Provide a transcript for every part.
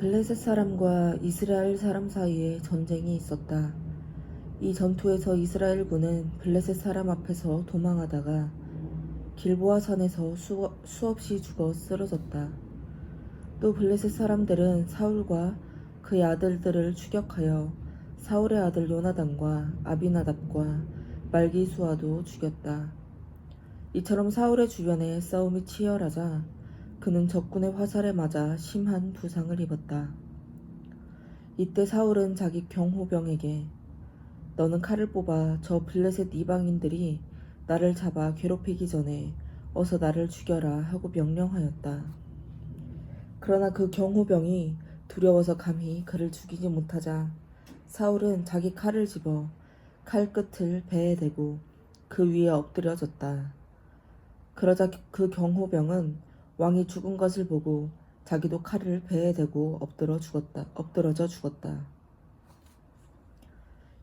블레셋 사람과 이스라엘 사람 사이에 전쟁이 있었다. 이 전투에서 이스라엘군은 블레셋 사람 앞에서 도망하다가 길보아 산에서 수없이 죽어 쓰러졌다. 또 블레셋 사람들은 사울과 그의 아들들을 추격하여 사울의 아들 요나단과 아비나답과 말기수아도 죽였다. 이처럼 사울의 주변에 싸움이 치열하자 그는 적군의 화살에 맞아 심한 부상을 입었다. 이때 사울은 자기 경호병에게 너는 칼을 뽑아 저 블레셋 이방인들이 나를 잡아 괴롭히기 전에 어서 나를 죽여라 하고 명령하였다. 그러나 그 경호병이 두려워서 감히 그를 죽이지 못하자 사울은 자기 칼을 집어 칼 끝을 배에 대고 그 위에 엎드려졌다. 그러자 그 경호병은 왕이 죽은 것을 보고 자기도 칼을 배에 대고 엎드러져 죽었다.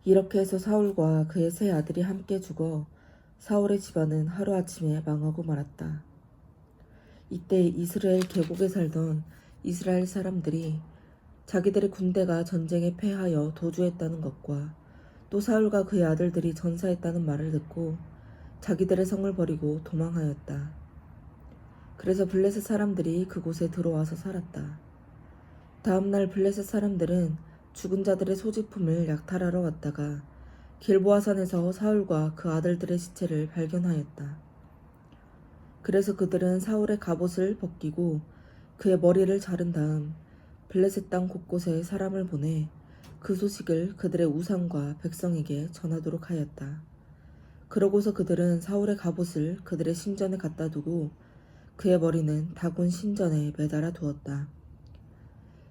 이렇게 해서 사울과 그의 세 아들이 함께 죽어 사울의 집안은 하루아침에 망하고 말았다. 이때 이스라엘 계곡에 살던 이스라엘 사람들이 자기들의 군대가 전쟁에 패하여 도주했다는 것과 또 사울과 그의 아들들이 전사했다는 말을 듣고 자기들의 성을 버리고 도망하였다. 그래서 블레셋 사람들이 그곳에 들어와서 살았다. 다음날 블레셋 사람들은 죽은 자들의 소지품을 약탈하러 왔다가 길보아산에서 사울과 그 아들들의 시체를 발견하였다. 그래서 그들은 사울의 갑옷을 벗기고 그의 머리를 자른 다음 블레셋 땅 곳곳에 사람을 보내 그 소식을 그들의 우상과 백성에게 전하도록 하였다. 그러고서 그들은 사울의 갑옷을 그들의 신전에 갖다 두고 그의 머리는 다곤 신전에 매달아 두었다.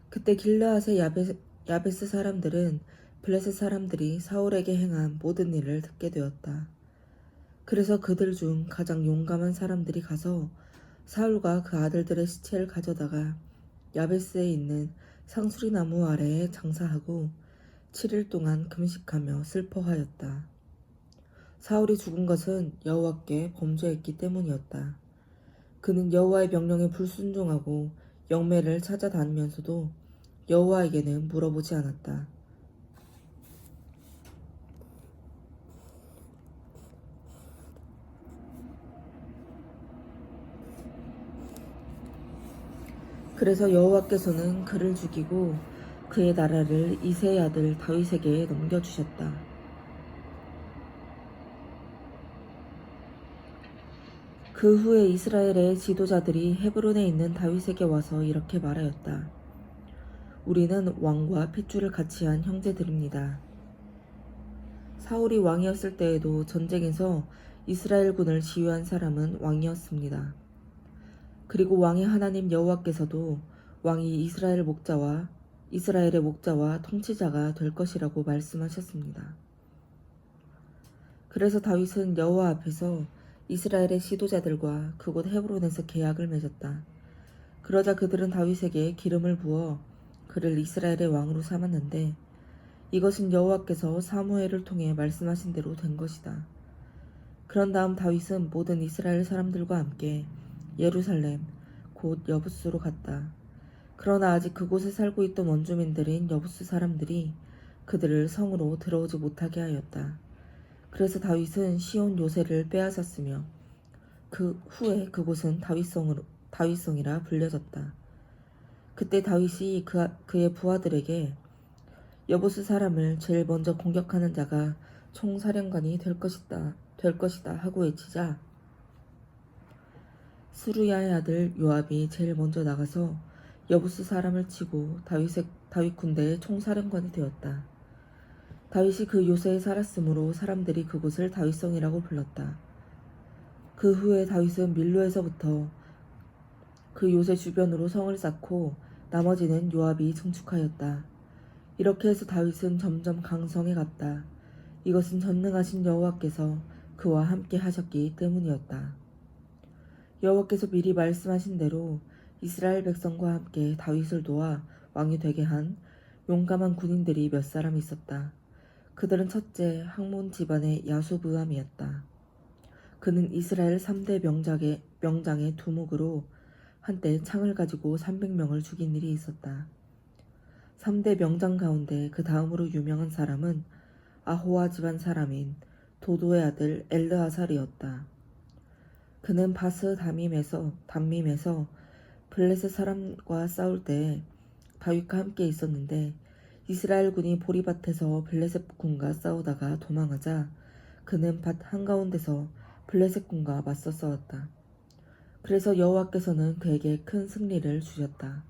그때 길르앗의 야베스 사람들은 블레셋 사람들이 사울에게 행한 모든 일을 듣게 되었다. 그래서 그들 중 가장 용감한 사람들이 가서 사울과 그 아들들의 시체를 가져다가 야베스에 있는 상수리 나무 아래에 장사하고 7일 동안 금식하며 슬퍼하였다. 사울이 죽은 것은 여호와께 범죄했기 때문이었다. 그는 여호와의 명령에 불순종하고 영매를 찾아다니면서도 여호와에게는 물어보지 않았다. 그래서 여호와께서는 그를 죽이고 그의 나라를 이새의 아들 다윗에게 넘겨주셨다. 그 후에 이스라엘의 지도자들이 헤브론에 있는 다윗에게 와서 이렇게 말하였다. 우리는 왕과 핏줄을 같이 한 형제들입니다. 사울이 왕이었을 때에도 전쟁에서 이스라엘군을 지휘한 사람은 왕이었습니다. 그리고 왕의 하나님 여호와께서도 왕이 이스라엘의 목자와 통치자가 될 것이라고 말씀하셨습니다. 그래서 다윗은 여호와 앞에서 이스라엘의 지도자들과 그곳 헤브론에서 계약을 맺었다. 그러자 그들은 다윗에게 기름을 부어 그를 이스라엘의 왕으로 삼았는데 이것은 여호와께서 사무엘을 통해 말씀하신 대로 된 것이다. 그런 다음 다윗은 모든 이스라엘 사람들과 함께 예루살렘 곧 여부스로 갔다. 그러나 아직 그곳에 살고 있던 원주민들인 여부스 사람들이 그들을 성으로 들어오지 못하게 하였다. 그래서 다윗은 시온 요새를 빼앗았으며 그 후에 그곳은 다윗성이라 불려졌다. 그때 다윗이 그의 부하들에게 여부스 사람을 제일 먼저 공격하는 자가 총사령관이 될 것이다 하고 외치자 스루야의 아들 요압이 제일 먼저 나가서 여부스 사람을 치고 다윗 군대의 총사령관이 되었다. 다윗이 그 요새에 살았으므로 사람들이 그곳을 다윗성이라고 불렀다. 그 후에 다윗은 밀로에서부터 그 요새 주변으로 성을 쌓고 나머지는 요압이 증축하였다. 이렇게 해서 다윗은 점점 강성해 갔다. 이것은 전능하신 여호와께서 그와 함께 하셨기 때문이었다. 여호와께서 미리 말씀하신 대로 이스라엘 백성과 함께 다윗을 도와 왕이 되게 한 용감한 군인들이 몇 사람 있었다. 그들은 첫째 학몬 집안의 야수브암이었다. 그는 이스라엘 3대 명장의 두목으로 한때 창을 가지고 300명을 죽인 일이 있었다. 3대 명장 가운데 그 다음으로 유명한 사람은 아호와 집안 사람인 도도의 아들 엘르아살이었다. 그는 바스 담밈에서 블레셋 사람과 싸울 때 다윗과 함께 있었는데 이스라엘 군이 보리밭에서 블레셋 군과 싸우다가 도망하자 그는 밭 한가운데서 블레셋 군과 맞서 싸웠다. 그래서 여호와께서는 그에게 큰 승리를 주셨다.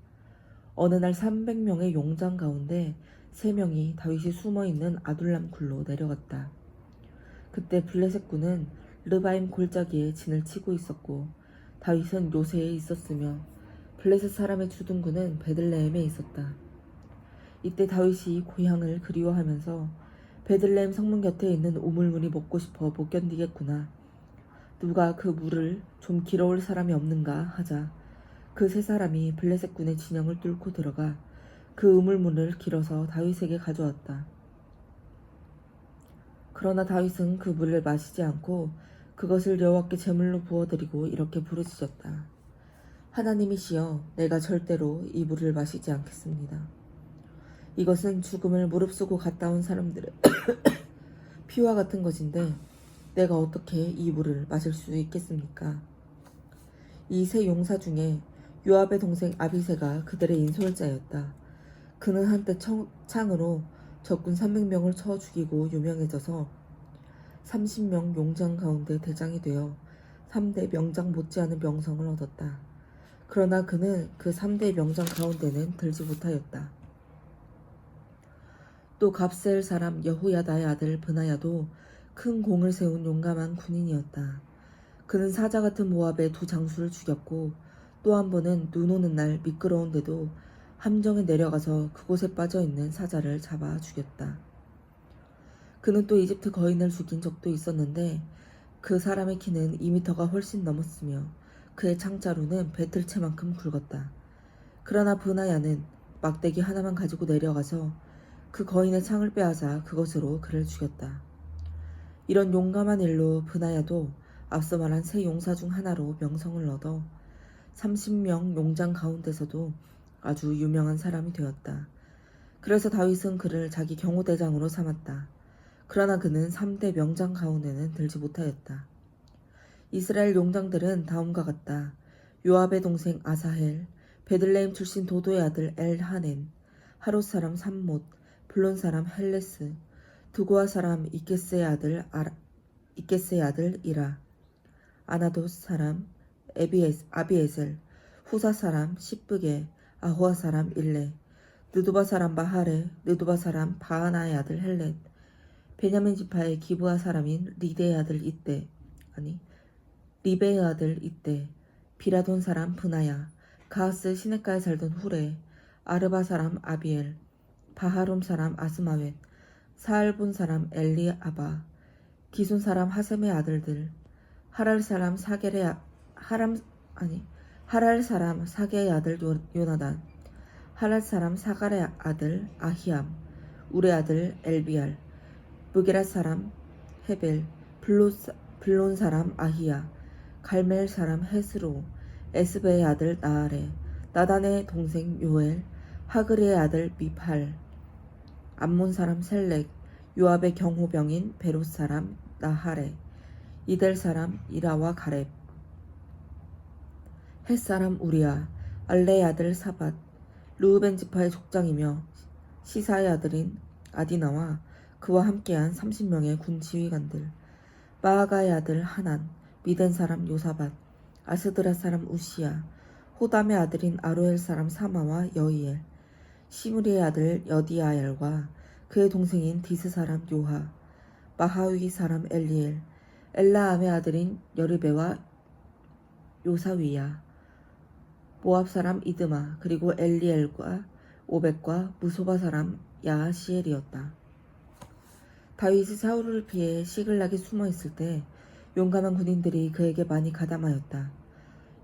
어느 날 300명의 용장 가운데 3명이 다윗이 숨어있는 아둘람 굴로 내려갔다. 그때 블레셋 군은 르바임 골짜기에 진을 치고 있었고 다윗은 요새에 있었으며 블레셋 사람의 주둔군은 베들레헴에 있었다. 이때 다윗이 고향을 그리워하면서 베들레헴 성문 곁에 있는 우물물이 먹고 싶어 못 견디겠구나. 누가 그 물을 좀 길어올 사람이 없는가 하자 그 3사람이 블레셋 군의 진영을 뚫고 들어가 그 우물물을 길어서 다윗에게 가져왔다. 그러나 다윗은 그 물을 마시지 않고 그것을 여호와께 제물로 부어드리고 이렇게 부르짖었다. 하나님이시여, 내가 절대로 이 물을 마시지 않겠습니다. 이것은 죽음을 무릅쓰고 갔다 온 사람들의 피와 같은 것인데 내가 어떻게 이 물을 마실 수 있겠습니까? 이 3 용사 중에 요압의 동생 아비새가 그들의 인솔자였다. 그는 한때 창으로 적군 300명을 쳐 죽이고 유명해져서 30명 용장 가운데 대장이 되어 3대 명장 못지않은 명성을 얻었다. 그러나 그는 그 3대 명장 가운데는 들지 못하였다. 또 갑세엘 사람 여호야다의 아들 브나야도 큰 공을 세운 용감한 군인이었다. 그는 사자 같은 모압의 2 장수를 죽였고 또 한 번은 눈 오는 날 미끄러운데도 함정에 내려가서 그곳에 빠져있는 사자를 잡아 죽였다. 그는 또 이집트 거인을 죽인 적도 있었는데 그 사람의 키는 2미터가 훨씬 넘었으며 그의 창자루는 배틀채만큼 굵었다. 그러나 브나야는 막대기 하나만 가지고 내려가서 그 거인의 창을 빼앗아 그것으로 그를 죽였다. 이런 용감한 일로 브나야도 앞서 말한 3 용사 중 하나로 명성을 얻어 30명 용장 가운데서도 아주 유명한 사람이 되었다. 그래서 다윗은 그를 자기 경호대장으로 삼았다. 그러나 그는 3대 명장 가운데는 들지 못하였다. 이스라엘 용장들은 다음과 같다. 요압의 동생 아사헬, 베들레헴 출신 도도의 아들 엘하넨, 하롯 사람 삼못, 블론 사람 헬레스, 두고아 사람 이게스의 아들 이라, 아나돗 사람 아비에셀, 후사 사람 시브게, 아호아 사람 일레, 느도바 사람 마하레, 느도바 사람 바하나의 아들 헬렛, 베냐민 지파의 기브아 사람인 리베의 아들 이때, 비라돈 사람 브나야, 가하스 시냇가에 살던 후레, 아르바 사람 아비엘, 바하롬 사람 아스마웻, 사알본 사람 엘리아바, 기손 사람 하셈의 아들들, 하랄 사람 사게의 아들 요나단, 하랄 사람 사갈의 아들 아히암, 우레 아들 엘비알, 무게라 사람 헤벨, 블론 사람 아히야, 갈멜 사람 헤스로, 에스베의 아들 나아레, 나단의 동생 요엘, 하그리의 아들 미팔, 암몬 사람 셀렉, 요압의 경호병인 베롯 사람 나하레, 이델 사람 이라와 가렙, 헷 사람 우리야, 알레의 아들 사밧, 르우벤 지파의 족장이며 시사의 아들인 아디나와 그와 함께한 30명의 군 지휘관들, 마아가의 아들 하난, 미덴 사람 요사밧, 아스드라 사람 우시야, 호담의 아들인 아로엘 사람 사마와 여이엘, 시므리의 아들 여디아엘과 그의 동생인 디스 사람 요하, 마하위 사람 엘리엘, 엘라암의 아들인 여르베와 요사위야, 모압 사람 이드마, 그리고 엘리엘과 오벳과 무소바 사람 야하시엘이었다. 다윗이 사울을 피해 시글락에 숨어있을 때 용감한 군인들이 그에게 많이 가담하였다.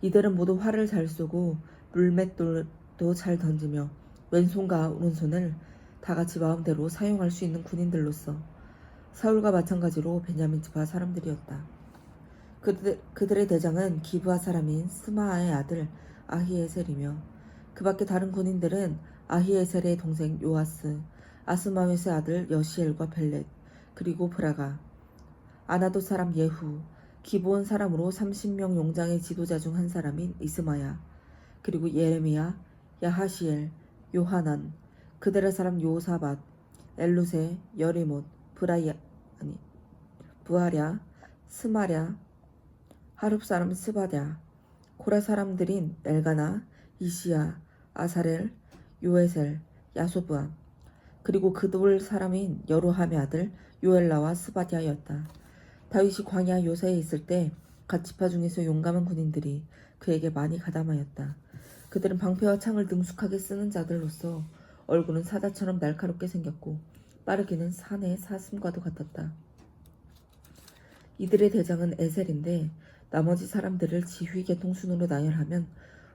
이들은 모두 활을 잘 쏘고 물맷돌도 잘 던지며 왼손과 오른손을 다같이 마음대로 사용할 수 있는 군인들로서 사울과 마찬가지로 베냐민 지파 사람들이었다. 그들의 대장은 기브아 사람인 스마아의 아들 아히에셀이며 그 밖에 다른 군인들은 아히에셀의 동생 요아스, 아스마웻의 아들 여시엘과 벨렛, 그리고 브라가, 아나도 사람 예후, 기브온 사람으로 30명 용장의 지도자 중 한 사람인 이스마야, 그리고 예레미야, 야하시엘, 요하난, 그들의 사람 요사밧, 엘루세, 여리못, 부하랴, 스마랴, 하룹 사람 스바랴, 고라 사람들인 엘가나, 이시야, 아사렐, 요에셀, 야소부암, 그리고 그돌 사람인 여로함의 아들 요엘라와 스바디아였다. 다윗이 광야 요새에 있을 때 갓지파 중에서 용감한 군인들이 그에게 많이 가담하였다. 그들은 방패와 창을 능숙하게 쓰는 자들로서 얼굴은 사자처럼 날카롭게 생겼고 빠르기는 산의 사슴과도 같았다. 이들의 대장은 에셀인데 나머지 사람들을 지휘 계통순으로 나열하면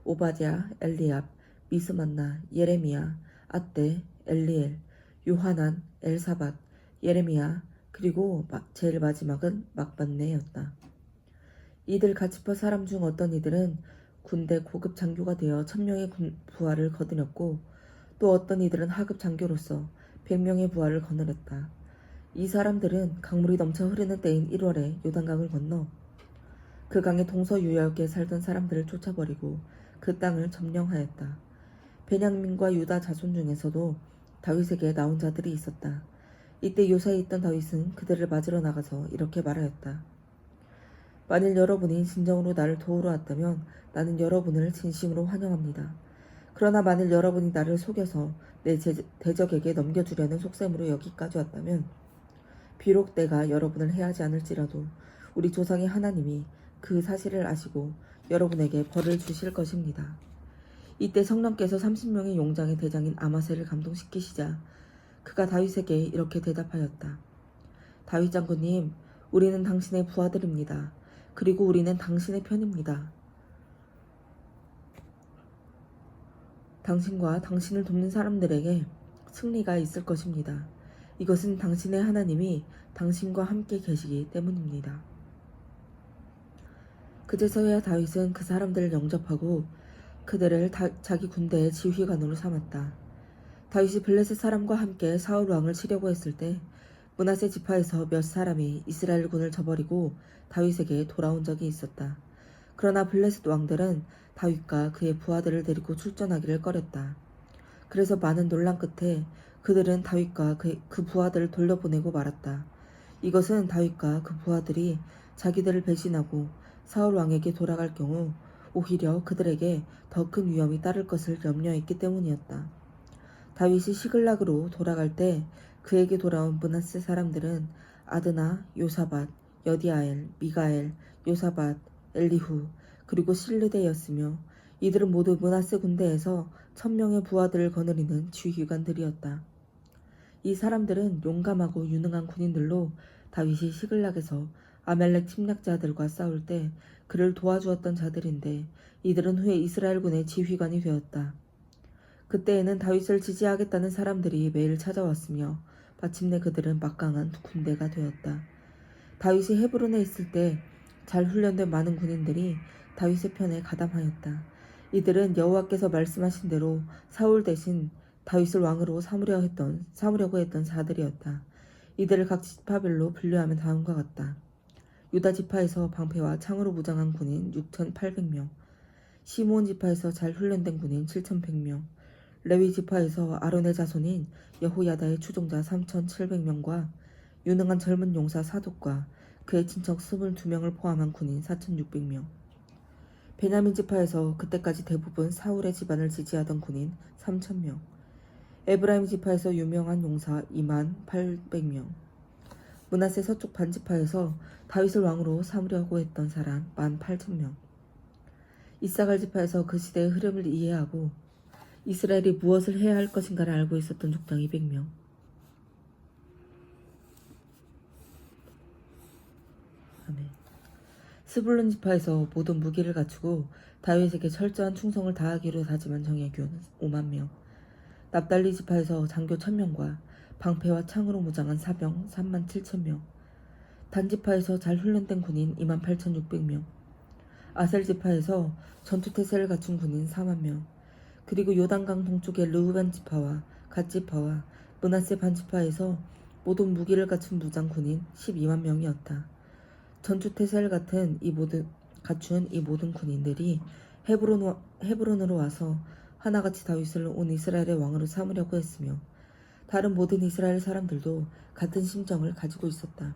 오바댜, 엘리압, 미스만나, 예레미야, 앗대, 엘리엘, 요하난, 엘사밧, 예레미야, 그리고 제일 마지막은 막반네였다. 이들 갓지파 사람 중 어떤 이들은 군대 고급 장교가 되어 1000명의 부하를 거느렸고 또 어떤 이들은 하급 장교로서 100명의 부하를 거느렸다. 이 사람들은 강물이 넘쳐 흐르는 때인 1월에 요단강을 건너 그 강의 동서유역에 살던 사람들을 쫓아버리고 그 땅을 점령하였다. 베냐민과 유다 자손 중에서도 다윗에게 나온 자들이 있었다. 이때 요새에 있던 다윗은 그들을 맞으러 나가서 이렇게 말하였다. 만일 여러분이 진정으로 나를 도우러 왔다면 나는 여러분을 진심으로 환영합니다. 그러나 만일 여러분이 나를 속여서 내 대적에게 넘겨주려는 속셈으로 여기까지 왔다면 비록 내가 여러분을 해하지 않을지라도 우리 조상의 하나님이 그 사실을 아시고 여러분에게 벌을 주실 것입니다. 이때 성령께서 30명의 용장의 대장인 아마셀을 감동시키시자 그가 다윗에게 이렇게 대답하였다. 다윗 장군님, 우리는 당신의 부하들입니다. 그리고 우리는 당신의 편입니다. 당신과 당신을 돕는 사람들에게 승리가 있을 것입니다. 이것은 당신의 하나님이 당신과 함께 계시기 때문입니다. 그제서야 다윗은 그 사람들을 영접하고 그들을 자기 군대의 지휘관으로 삼았다. 다윗이 블레셋 사람과 함께 사울 왕을 치려고 했을 때 므낫세 지파에서 몇 사람이 이스라엘군을 저버리고 다윗에게 돌아온 적이 있었다. 그러나 블레셋 왕들은 다윗과 그의 부하들을 데리고 출전하기를 꺼렸다. 그래서 많은 논란 끝에 그들은 다윗과 그 부하들을 돌려보내고 말았다. 이것은 다윗과 그 부하들이 자기들을 배신하고 사울 왕에게 돌아갈 경우 오히려 그들에게 더 큰 위험이 따를 것을 염려했기 때문이었다. 다윗이 시글락으로 돌아갈 때 그에게 돌아온 므낫세 사람들은 아드나, 요사밧, 여디아엘, 미가엘, 요사밧, 엘리후, 그리고 실르데였으며 이들은 모두 므낫세 군대에서 1000명의 부하들을 거느리는 지휘관들이었다. 이 사람들은 용감하고 유능한 군인들로 다윗이 시글락에서 아멜렉 침략자들과 싸울 때 그를 도와주었던 자들인데 이들은 후에 이스라엘군의 지휘관이 되었다. 그때에는 다윗을 지지하겠다는 사람들이 매일 찾아왔으며 마침내 그들은 막강한 군대가 되었다. 다윗이 헤브론에 있을 때 잘 훈련된 많은 군인들이 다윗의 편에 가담하였다. 이들은 여호와께서 말씀하신 대로 사울 대신 다윗을 왕으로 삼으려고 했던 자들이었다. 이들을 각 지파별로 분류하면 다음과 같다. 유다 지파에서 방패와 창으로 무장한 군인 6,800명, 시므온 지파에서 잘 훈련된 군인 7,100명, 레위 지파에서 아론의 자손인 여호야다의 추종자 3,700명과 유능한 젊은 용사 사독과 그의 친척 22명을 포함한 군인 4,600명, 베냐민 지파에서 그때까지 대부분 사울의 집안을 지지하던 군인 3,000명, 에브라임 지파에서 유명한 용사 28,000명, 므낫세 서쪽 반지파에서 다윗을 왕으로 삼으려고 했던 사람 18,000명, 이사갈 지파에서 그 시대의 흐름을 이해하고 이스라엘이 무엇을 해야 할 것인가를 알고 있었던 족장 200명, 아멘. 스불론 지파에서 모든 무기를 갖추고 다윗에게 철저한 충성을 다하기로 다짐한 정예군 50,000명, 납달리 지파에서 장교 1,000명과 방패와 창으로 무장한 사병 37,000명, 단 지파에서 잘 훈련된 군인 28,600명, 아셀 지파에서 전투태세를 갖춘 군인 40,000명, 그리고 요단강 동쪽의 르우벤 지파와 갓 지파와 므낫세 반 지파에서 모든 무기를 갖춘 무장 군인 12만 명이었다. 전투태세를 갖춘 이 모든 군인들이 헤브론으로 와서 하나같이 다윗을 온 이스라엘의 왕으로 삼으려고 했으며 다른 모든 이스라엘 사람들도 같은 심정을 가지고 있었다.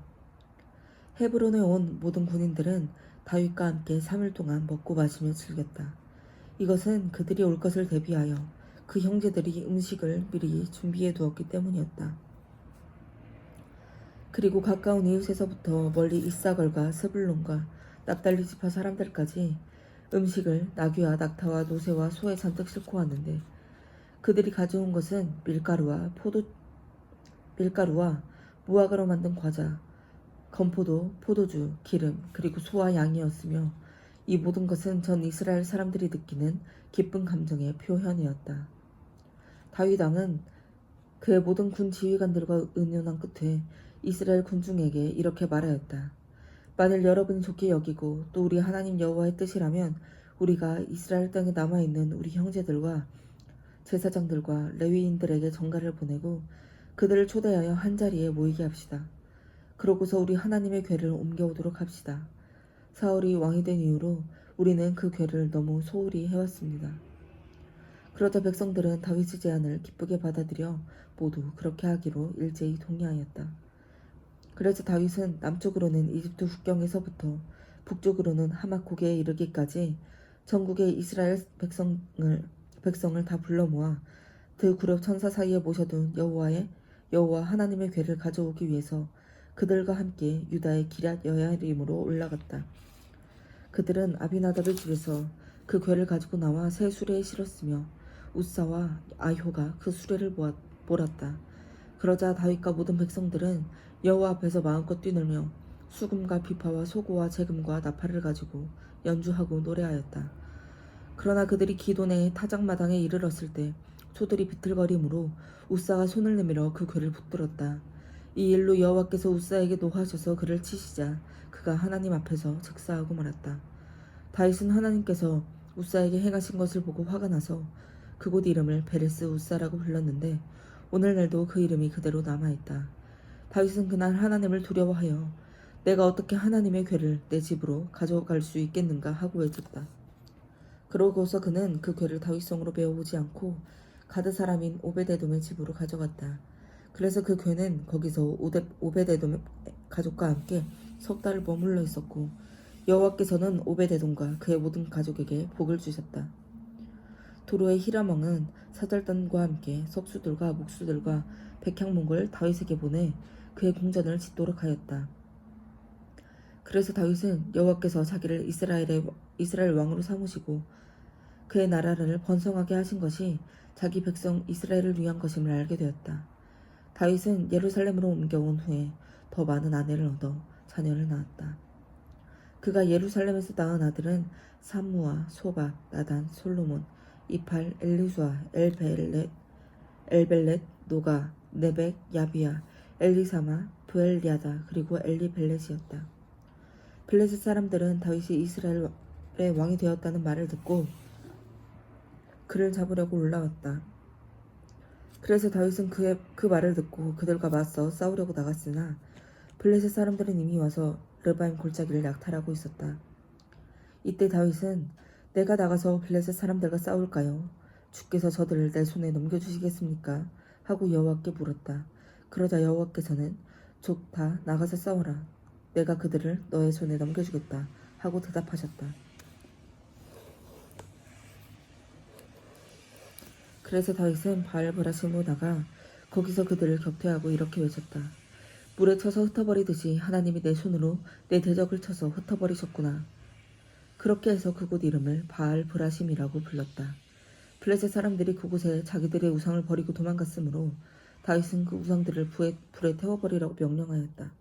헤브론에 온 모든 군인들은 다윗과 함께 3일 동안 먹고 마시며 즐겼다. 이것은 그들이 올 것을 대비하여 그 형제들이 음식을 미리 준비해 두었기 때문이었다. 그리고 가까운 이웃에서부터 멀리 이사걸과 스불론과 납달리 지파 사람들까지 음식을 나귀와 낙타와 노새와 소에 잔뜩 싣고 왔는데 그들이 가져온 것은 밀가루와 무화과로 만든 과자, 건포도, 포도주, 기름, 그리고 소와 양이었으며 이 모든 것은 전 이스라엘 사람들이 느끼는 기쁜 감정의 표현이었다. 다윗 왕은 그의 모든 군 지휘관들과 의논한 끝에 이스라엘 군중에게 이렇게 말하였다. 만일 여러분이 좋게 여기고 또 우리 하나님 여호와의 뜻이라면 우리가 이스라엘 땅에 남아있는 우리 형제들과 제사장들과 레위인들에게 전가를 보내고 그들을 초대하여 한자리에 모이게 합시다. 그러고서 우리 하나님의 궤를 옮겨오도록 합시다. 사울이 왕이 된 이후로 우리는 그 궤를 너무 소홀히 해왔습니다. 그러자 백성들은 다윗의 제안을 기쁘게 받아들여 모두 그렇게 하기로 일제히 동의하였다. 그래서 다윗은 남쪽으로는 이집트 국경에서부터 북쪽으로는 하마코게에 이르기까지 전국의 이스라엘 백성을 다 불러 모아 그 구렙 천사 사이에 모셔둔 여호와 하나님의 궤를 가져오기 위해서 그들과 함께 유다의 기럇 여야림으로 올라갔다. 그들은 아비나답의 집에서 그 궤를 가지고 나와 새 수레에 실었으며 우사와 아효가 그 수레를 몰았다. 그러자 다윗과 모든 백성들은 여호와 앞에서 마음껏 뛰놀며 수금과 비파와 소고와 재금과 나팔을 가지고 연주하고 노래하였다. 그러나 그들이 기돈의 타작마당에 이르렀을 때 소들이 비틀거림으로 우사가 손을 내밀어 그 궤를 붙들었다. 이 일로 여호와께서 우사에게 노하셔서 그를 치시자 그가 하나님 앞에서 즉사하고 말았다. 다윗은 하나님께서 우사에게 행하신 것을 보고 화가 나서 그곳 이름을 베레스 우사라고 불렀는데 오늘날도 그 이름이 그대로 남아있다. 다윗은 그날 하나님을 두려워하여 내가 어떻게 하나님의 궤를 내 집으로 가져갈 수 있겠는가 하고 외쳤다. 그러고서 그는 그 궤를 다윗성으로 메어오지 않고 가드 사람인 오베데돔의 집으로 가져갔다. 그래서 그 궤는 거기서 오베데돔의 가족과 함께 석 달을 머물러 있었고 여호와께서는 오베데돔과 그의 모든 가족에게 복을 주셨다. 도로의 히람 왕은 사절단과 함께 석수들과 목수들과 백향목을 다윗에게 보내 그의 궁전을 짓도록 하였다. 그래서 다윗은 여호와께서 자기를 이스라엘 왕으로 삼으시고 그의 나라를 번성하게 하신 것이 자기 백성 이스라엘을 위한 것임을 알게 되었다. 다윗은 예루살렘으로 옮겨온 후에 더 많은 아내를 얻어 자녀를 낳았다. 그가 예루살렘에서 낳은 아들은 삼무아, 소박, 나단, 솔로몬, 이팔, 엘리수아, 엘벨렛, 노가, 네벡, 야비야, 엘리사마, 부엘리아다 그리고 엘리벨렛이었다. 블레셋 사람들은 다윗이 이스라엘의 왕이 되었다는 말을 듣고 그를 잡으려고 올라왔다. 그래서 다윗은 그 말을 듣고 그들과 맞서 싸우려고 나갔으나 블레셋 사람들은 이미 와서 르바임 골짜기를 약탈하고 있었다. 이때 다윗은 내가 나가서 블레셋 사람들과 싸울까요? 주께서 저들을 내 손에 넘겨주시겠습니까? 하고 여호와께 물었다. 그러자 여호와께서는 좋다, 나가서 싸워라. 내가 그들을 너의 손에 넘겨주겠다 하고 대답하셨다. 그래서 다윗은 바알브라심으로 나가 거기서 그들을 격퇴하고 이렇게 외쳤다. 물에 쳐서 흩어버리듯이 하나님이 내 손으로 내 대적을 쳐서 흩어버리셨구나. 그렇게 해서 그곳 이름을 바알브라심이라고 불렀다. 블레셋 사람들이 그곳에 자기들의 우상을 버리고 도망갔으므로 다윗은 그 우상들을 불에 태워버리라고 명령하였다.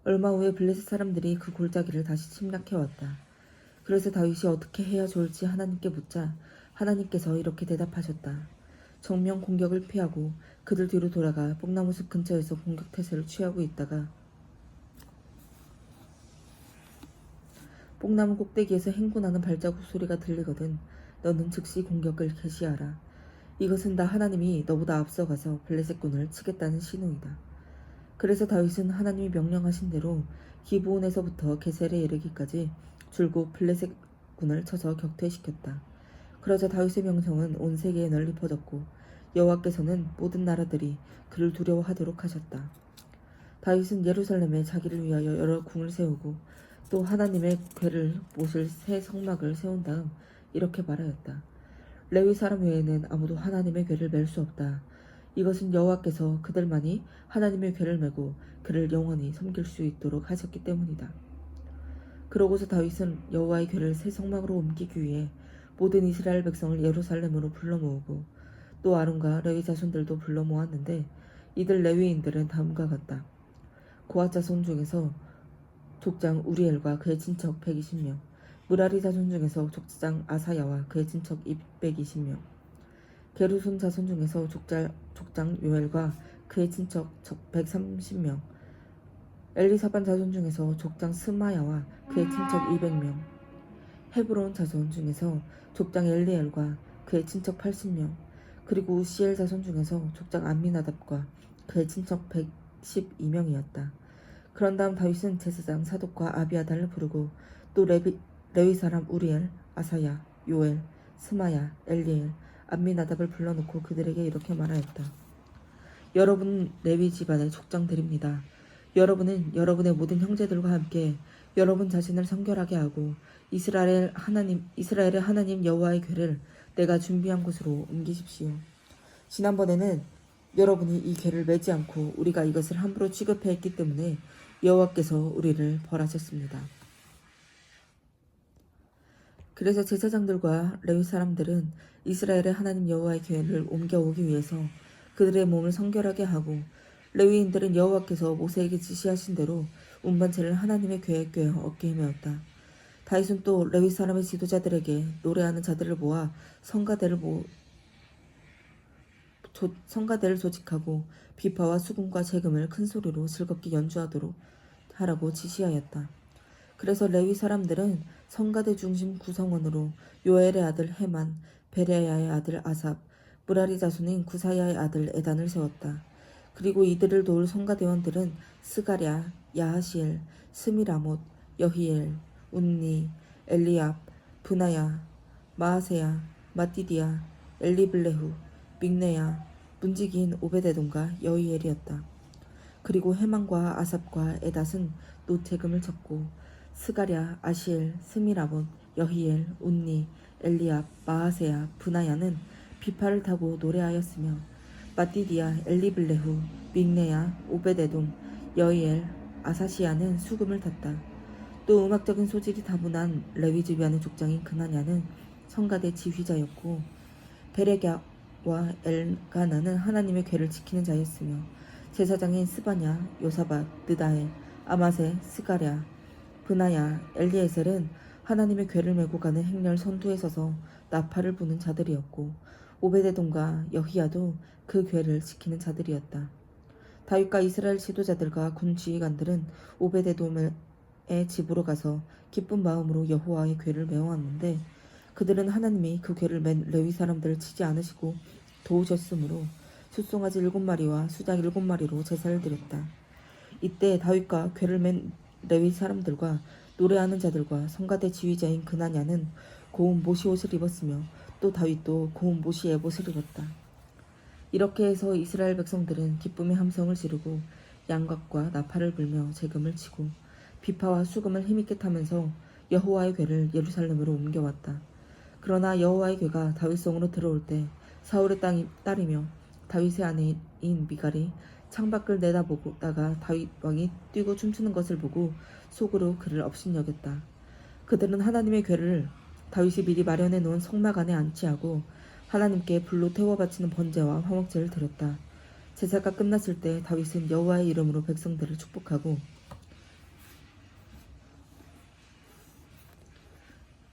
얼마 후에 블레셋 사람들이 그 골짜기를 다시 침략해왔다. 그래서 다윗이 어떻게 해야 좋을지 하나님께 묻자 하나님께서 이렇게 대답하셨다. 정면 공격을 피하고 그들 뒤로 돌아가 뽕나무숲 근처에서 공격 태세를 취하고 있다가 뽕나무 꼭대기에서 행군하는 발자국 소리가 들리거든 너는 즉시 공격을 개시하라. 이것은 다 하나님이 너보다 앞서가서 블레셋군을 치겠다는 신호이다. 그래서 다윗은 하나님이 명령하신 대로 기브온에서부터 게셀에 이르기까지 줄곧 블레셋군을 쳐서 격퇴시켰다. 그러자 다윗의 명성은 온 세계에 널리 퍼졌고 여호와께서는 모든 나라들이 그를 두려워하도록 하셨다. 다윗은 예루살렘에 자기를 위하여 여러 궁을 세우고 또 하나님의 궤를 모실 새 성막을 세운 다음 이렇게 말하였다. 레위 사람 외에는 아무도 하나님의 궤를 맬 수 없다. 이것은 여호와께서 그들만이 하나님의 궤를 메고 그를 영원히 섬길 수 있도록 하셨기 때문이다. 그러고서 다윗은 여호와의 궤를 새 성막으로 옮기기 위해 모든 이스라엘 백성을 예루살렘으로 불러 모으고 또 아론과 레위 자손들도 불러 모았는데 이들 레위인들은 다음과 같다. 고핫 자손 중에서 족장 우리엘과 그의 친척 120명, 무라리 자손 중에서 족장 아사야와 그의 친척 220명, 게르손 자손 중에서 족장 요엘과 그의 친척 130명, 엘리사반 자손 중에서 족장 스마야와 그의 친척 200명, 헤브론 자손 중에서 족장 엘리엘과 그의 친척 80명, 그리고 우시엘 자손 중에서 족장 암미나답과 그의 친척 112명이었다. 그런 다음 다윗은 제사장 사독과 아비아달을 부르고 또 레위 사람 우리엘, 아사야, 요엘, 스마야, 엘리엘, 암미나답을 불러놓고 그들에게 이렇게 말하였다. 여러분 레위 집안의 족장들입니다. 여러분은 여러분의 모든 형제들과 함께 여러분 자신을 성결하게 하고 이스라엘의 하나님 여호와의 궤를 내가 준비한 곳으로 옮기십시오. 지난번에는 여러분이 이 궤를 매지 않고 우리가 이것을 함부로 취급했기 때문에 여호와께서 우리를 벌하셨습니다. 그래서 제사장들과 레위 사람들은 이스라엘의 하나님 여호와의 궤를 옮겨오기 위해서 그들의 몸을 성결하게 하고 레위인들은 여호와께서 모세에게 지시하신 대로 운반체를 하나님의 궤에 꿰어 어깨에 메었다. 다윗은 또 레위 사람의 지도자들에게 노래하는 자들을 모아 성가대를 조직하고 비파와 수금과 재금을 큰 소리로 즐겁게 연주하도록 하라고 지시하였다. 그래서 레위 사람들은 성가대 중심 구성원으로 요엘의 아들 헤만, 베레야의 아들 아삽, 무라리 자손인 구사야의 아들 에단을 세웠다. 그리고 이들을 도울 성가대원들은 스가랴, 야하시엘, 스미라못, 여히엘, 운니, 엘리압, 브나야, 마아세야, 마띠디야, 엘리블레후, 믹네야, 문지기인 오베데돔과 여히엘이었다. 그리고 헤만과 아삽과 에닷은 노재금을 쳤고 스가랴, 아시엘, 스미라본, 여히엘, 운니, 엘리압, 마아세야, 브나야는 비파를 타고 노래하였으며 마띠디야, 엘리블레후, 믹네야, 오베데돔, 여히엘, 아사시야는 수금을 탔다. 또 음악적인 소질이 다분한 레위 집안의 족장인 그나냐는 성가대 지휘자였고 베레갸와 엘가나는 하나님의 궤를 지키는 자였으며 제사장인 스바냐, 요사밧, 느다엘, 아마세, 스가랴, 브나야, 엘리에셀은 하나님의 궤를 메고 가는 행렬 선두에 서서 나팔을 부는 자들이었고 오베데돔과 여히야도 그 궤를 지키는 자들이었다. 다윗과 이스라엘 지도자들과 군 지휘관들은 오베데돔의 집으로 가서 기쁜 마음으로 여호와의 궤를 메어왔는데 그들은 하나님이 그 궤를 맨 레위 사람들을 치지 않으시고 도우셨으므로 숫송아지 7마리와 수작 7마리로 제사를 드렸다. 이때 다윗과 궤를 맨 레위 사람들과 노래하는 자들과 성가대 지휘자인 그나냐는 고운 모시 옷을 입었으며 또 다윗도 고운 모시 에봇을 입었다. 이렇게 해서 이스라엘 백성들은 기쁨의 함성을 지르고 양각과 나팔을 불며 재금을 치고 비파와 수금을 힘있게 타면서 여호와의 궤를 예루살렘으로 옮겨왔다. 그러나 여호와의 궤가 다윗성으로 들어올 때 사울의 딸이며 다윗의 아내인 미갈이 창밖을 내다보다가 다윗 왕이 뛰고 춤추는 것을 보고 속으로 그를 업신여겼다. 그들은 하나님의 궤를 다윗이 미리 마련해 놓은 성막 안에 안치하고 하나님께 불로 태워 바치는 번제와 화목제를 드렸다. 제사가 끝났을 때 다윗은 여호와의 이름으로 백성들을 축복하고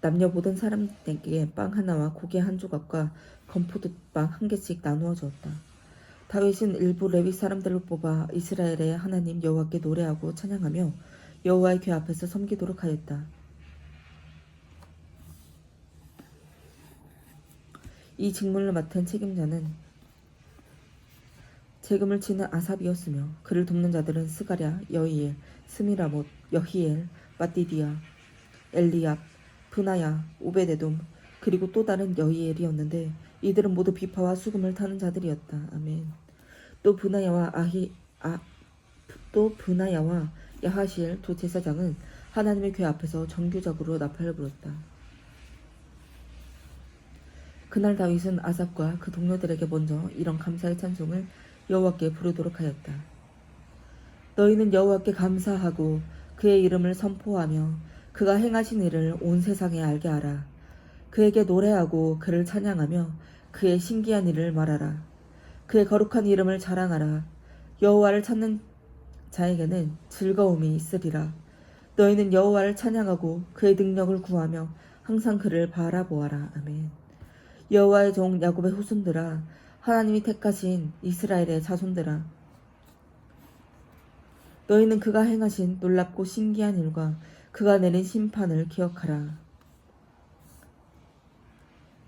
남녀 모든 사람에게 빵 하나와 고기 한 조각과 건포도빵 한 개씩 나누어 주었다. 다윗은 일부 레위 사람들을 뽑아 이스라엘의 하나님 여호와께 노래하고 찬양하며 여호와의 궤 앞에서 섬기도록 하였다. 이 직무를 맡은 책임자는 재금을 치는 아삽이었으며 그를 돕는 자들은 스가랴, 여이엘, 스미라못, 여히엘, 마띠디아, 엘리압, 브나야, 오베데돔 그리고 또 다른 여이엘이었는데 이들은 모두 비파와 수금을 타는 자들이었다. 아멘. 또 브나야와 야하시엘 두 제사장은 하나님의 궤 앞에서 정규적으로 나팔을 불었다. 그날 다윗은 아삽과 그 동료들에게 먼저 이런 감사의 찬송을 여호와께 부르도록 하였다. 너희는 여호와께 감사하고 그의 이름을 선포하며 그가 행하신 일을 온 세상에 알게 하라. 그에게 노래하고 그를 찬양하며 그의 신기한 일을 말하라. 그의 거룩한 이름을 자랑하라. 여호와를 찾는 자에게는 즐거움이 있으리라. 너희는 여호와를 찬양하고 그의 능력을 구하며 항상 그를 바라보아라. 아멘. 여호와의 종 야곱의 후손들아, 하나님이 택하신 이스라엘의 자손들아, 너희는 그가 행하신 놀랍고 신기한 일과 그가 내린 심판을 기억하라.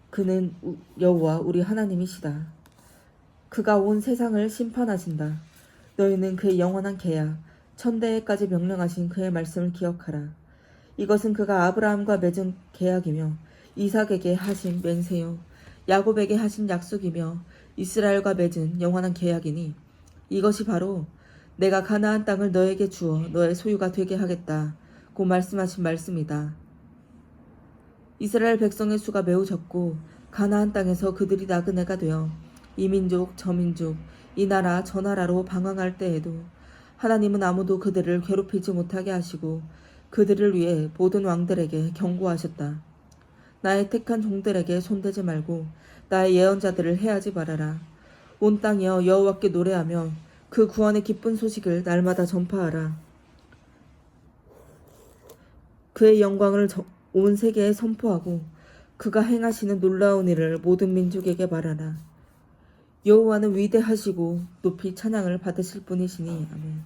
그는 여호와 우리 하나님이시다. 그가 온 세상을 심판하신다. 너희는 그의 영원한 계약, 천대까지 명령하신 그의 말씀을 기억하라. 이것은 그가 아브라함과 맺은 계약이며 이삭에게 하신 맹세요 야곱에게 하신 약속이며 이스라엘과 맺은 영원한 계약이니 이것이 바로 내가 가나안 땅을 너에게 주어 너의 소유가 되게 하겠다고 말씀하신 말씀이다. 이스라엘 백성의 수가 매우 적고 가나안 땅에서 그들이 나그네가 되어 이 민족 저 민족 이 나라 저 나라로 방황할 때에도 하나님은 아무도 그들을 괴롭히지 못하게 하시고 그들을 위해 모든 왕들에게 경고하셨다. 나의 택한 종들에게 손대지 말고 나의 예언자들을 해하지 말아라. 온 땅이여 여호와께 노래하며 그 구원의 기쁜 소식을 날마다 전파하라. 그의 영광을 온 세계에 선포하고 그가 행하시는 놀라운 일을 모든 민족에게 말하라. 여호와는 위대하시고 높이 찬양을 받으실 분이시니 아멘.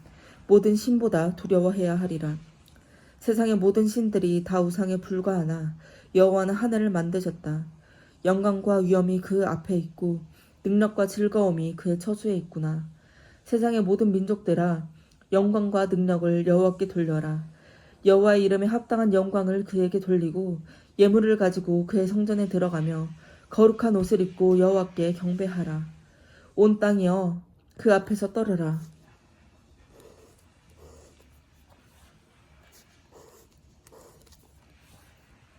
모든 신보다 두려워해야 하리라. 세상의 모든 신들이 다 우상에 불과하나 여호와는 하늘을 만드셨다. 영광과 위엄이 그 앞에 있고 능력과 즐거움이 그의 처소에 있구나. 세상의 모든 민족들아, 영광과 능력을 여호와께 돌려라. 여호와의 이름에 합당한 영광을 그에게 돌리고 예물을 가지고 그의 성전에 들어가며 거룩한 옷을 입고 여호와께 경배하라. 온 땅이여 그 앞에서 떨어라.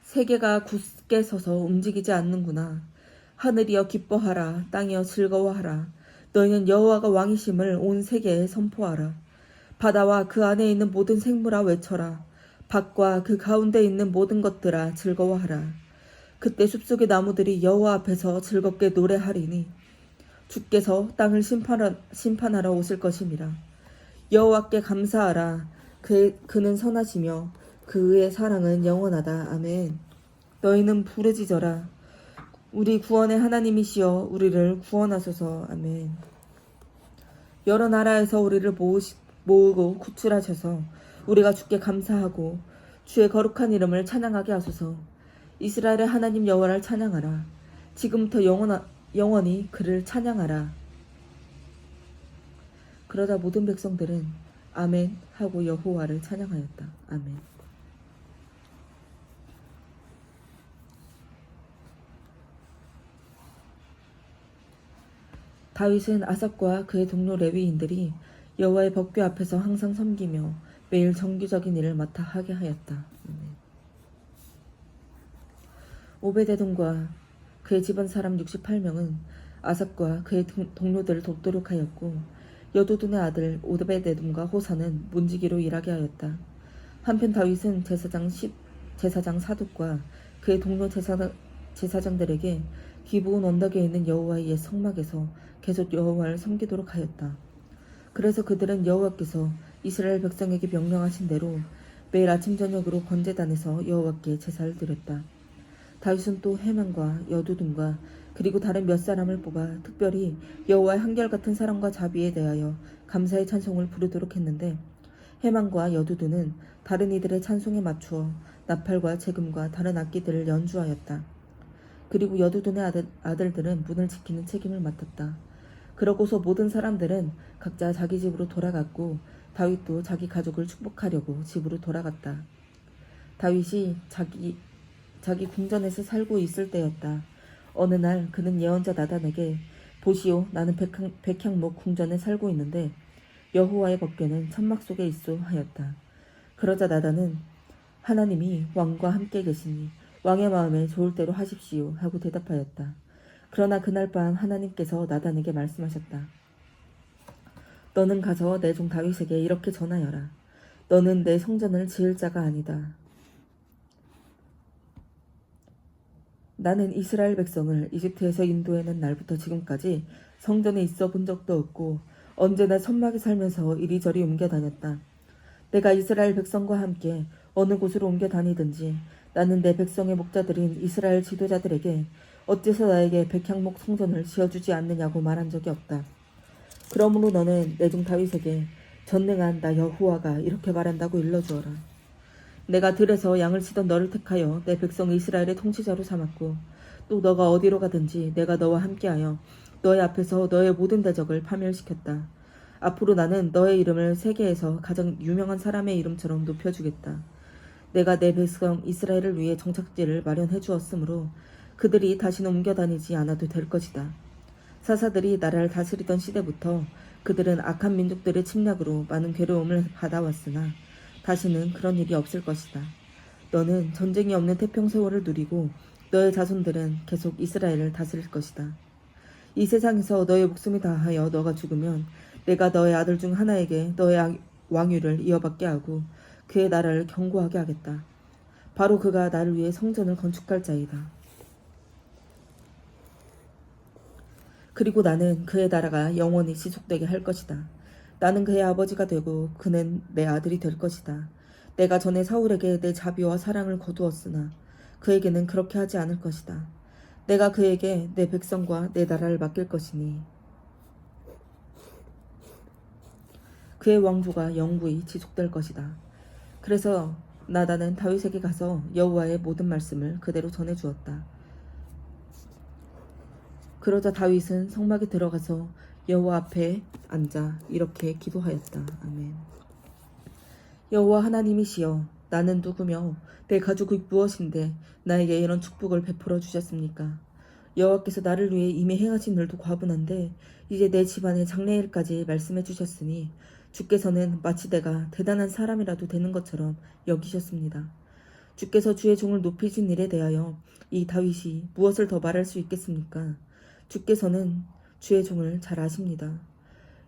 세계가 굳게 서서 움직이지 않는구나. 하늘이여 기뻐하라. 땅이여 즐거워하라. 너희는 여호와가 왕이심을 온 세계에 선포하라. 바다와 그 안에 있는 모든 생물아 외쳐라. 밭과 그 가운데 있는 모든 것들아 즐거워하라. 그때 숲속의 나무들이 여호와 앞에서 즐겁게 노래하리니 주께서 땅을 심판하러 오실 것임이라. 여호와께 감사하라. 그는 선하시며 그의 사랑은 영원하다. 아멘. 너희는 부르짖어라. 우리 구원의 하나님이시여 우리를 구원하소서. 아멘. 여러 나라에서 우리를 모으고 구출하셔서 우리가 주께 감사하고 주의 거룩한 이름을 찬양하게 하소서. 이스라엘의 하나님 여호와를 찬양하라. 지금부터 영원히 그를 찬양하라. 그러자 모든 백성들은 아멘 하고 여호와를 찬양하였다. 아멘. 다윗은 아삽과 그의 동료 레위인들이 여호와의 법궤 앞에서 항상 섬기며 매일 정규적인 일을 맡아 하게 하였다. 오베데돔과 그의 집안 사람 68명은 아삽과 그의 동료들을 돕도록 하였고 여두둔의 아들 오베데돔과 호사는 문지기로 일하게 하였다. 한편 다윗은 제사장 사독과 그의 동료 제사장들에게 기브온 언덕에 있는 여호와의 옛 성막에서 계속 여호와를 섬기도록 하였다. 그래서 그들은 여호와께서 이스라엘 백성에게 명령하신 대로 매일 아침 저녁으로 번제단에서 여호와께 제사를 드렸다. 다윗은 또 헤만과 여두둔과 그리고 다른 몇 사람을 뽑아 특별히 여호와의 한결같은 사랑과 자비에 대하여 감사의 찬송을 부르도록 했는데 헤만과 여두둔은 다른 이들의 찬송에 맞추어 나팔과 재금과 다른 악기들을 연주하였다. 그리고 여두둔의 아들들은 문을 지키는 책임을 맡았다. 그러고서 모든 사람들은 각자 자기 집으로 돌아갔고 다윗도 자기 가족을 축복하려고 집으로 돌아갔다. 다윗이 자기 궁전에서 살고 있을 때였다. 어느 날 그는 예언자 나단에게 보시오, 나는 백향목 궁전에 살고 있는데 여호와의 법궤는 천막 속에 있소 하였다. 그러자 나단은 하나님이 왕과 함께 계시니 왕의 마음에 좋을 대로 하십시오 하고 대답하였다. 그러나 그날 밤 하나님께서 나단에게 말씀하셨다. 너는 가서 내 종 다윗에게 이렇게 전하여라. 너는 내 성전을 지을 자가 아니다. 나는 이스라엘 백성을 이집트에서 인도해낸 날부터 지금까지 성전에 있어 본 적도 없고 언제나 천막에 살면서 이리저리 옮겨 다녔다. 내가 이스라엘 백성과 함께 어느 곳으로 옮겨 다니든지 나는 내 백성의 목자들인 이스라엘 지도자들에게 어째서 나에게 백향목 성전을 지어주지 않느냐고 말한 적이 없다. 그러므로 너는 내 종 다윗에게 전능한 나 여호와가 이렇게 말한다고 일러주어라. 내가 들에서 양을 치던 너를 택하여 내 백성 이스라엘의 통치자로 삼았고 또 너가 어디로 가든지 내가 너와 함께하여 너의 앞에서 너의 모든 대적을 파멸시켰다. 앞으로 나는 너의 이름을 세계에서 가장 유명한 사람의 이름처럼 높여주겠다. 내가 내 백성 이스라엘을 위해 정착지를 마련해 주었으므로 그들이 다시는 옮겨 다니지 않아도 될 것이다. 사사들이 나라를 다스리던 시대부터 그들은 악한 민족들의 침략으로 많은 괴로움을 받아왔으나 다시는 그런 일이 없을 것이다. 너는 전쟁이 없는 태평 세월을 누리고 너의 자손들은 계속 이스라엘을 다스릴 것이다. 이 세상에서 너의 목숨이 다하여 너가 죽으면 내가 너의 아들 중 하나에게 너의 왕위를 이어받게 하고 그의 나라를 견고하게 하겠다. 바로 그가 나를 위해 성전을 건축할 자이다. 그리고 나는 그의 나라가 영원히 지속되게 할 것이다. 나는 그의 아버지가 되고 그는 내 아들이 될 것이다. 내가 전에 사울에게 내 자비와 사랑을 거두었으나 그에게는 그렇게 하지 않을 것이다. 내가 그에게 내 백성과 내 나라를 맡길 것이니 그의 왕조가 영구히 지속될 것이다. 그래서 나단은 다윗에게 가서 여호와의 모든 말씀을 그대로 전해주었다. 그러자 다윗은 성막에 들어가서 여호와 앞에 앉아 이렇게 기도하였다. 아멘. 여호와 하나님이시여, 나는 누구며 내 가족이 무엇인데 나에게 이런 축복을 베풀어 주셨습니까? 여호와께서 나를 위해 이미 행하신 일도 과분한데 이제 내 집안의 장래일까지 말씀해 주셨으니 주께서는 마치 내가 대단한 사람이라도 되는 것처럼 여기셨습니다. 주께서 주의 종을 높이신 일에 대하여 이 다윗이 무엇을 더 말할 수 있겠습니까? 주께서는 주의 종을 잘 아십니다.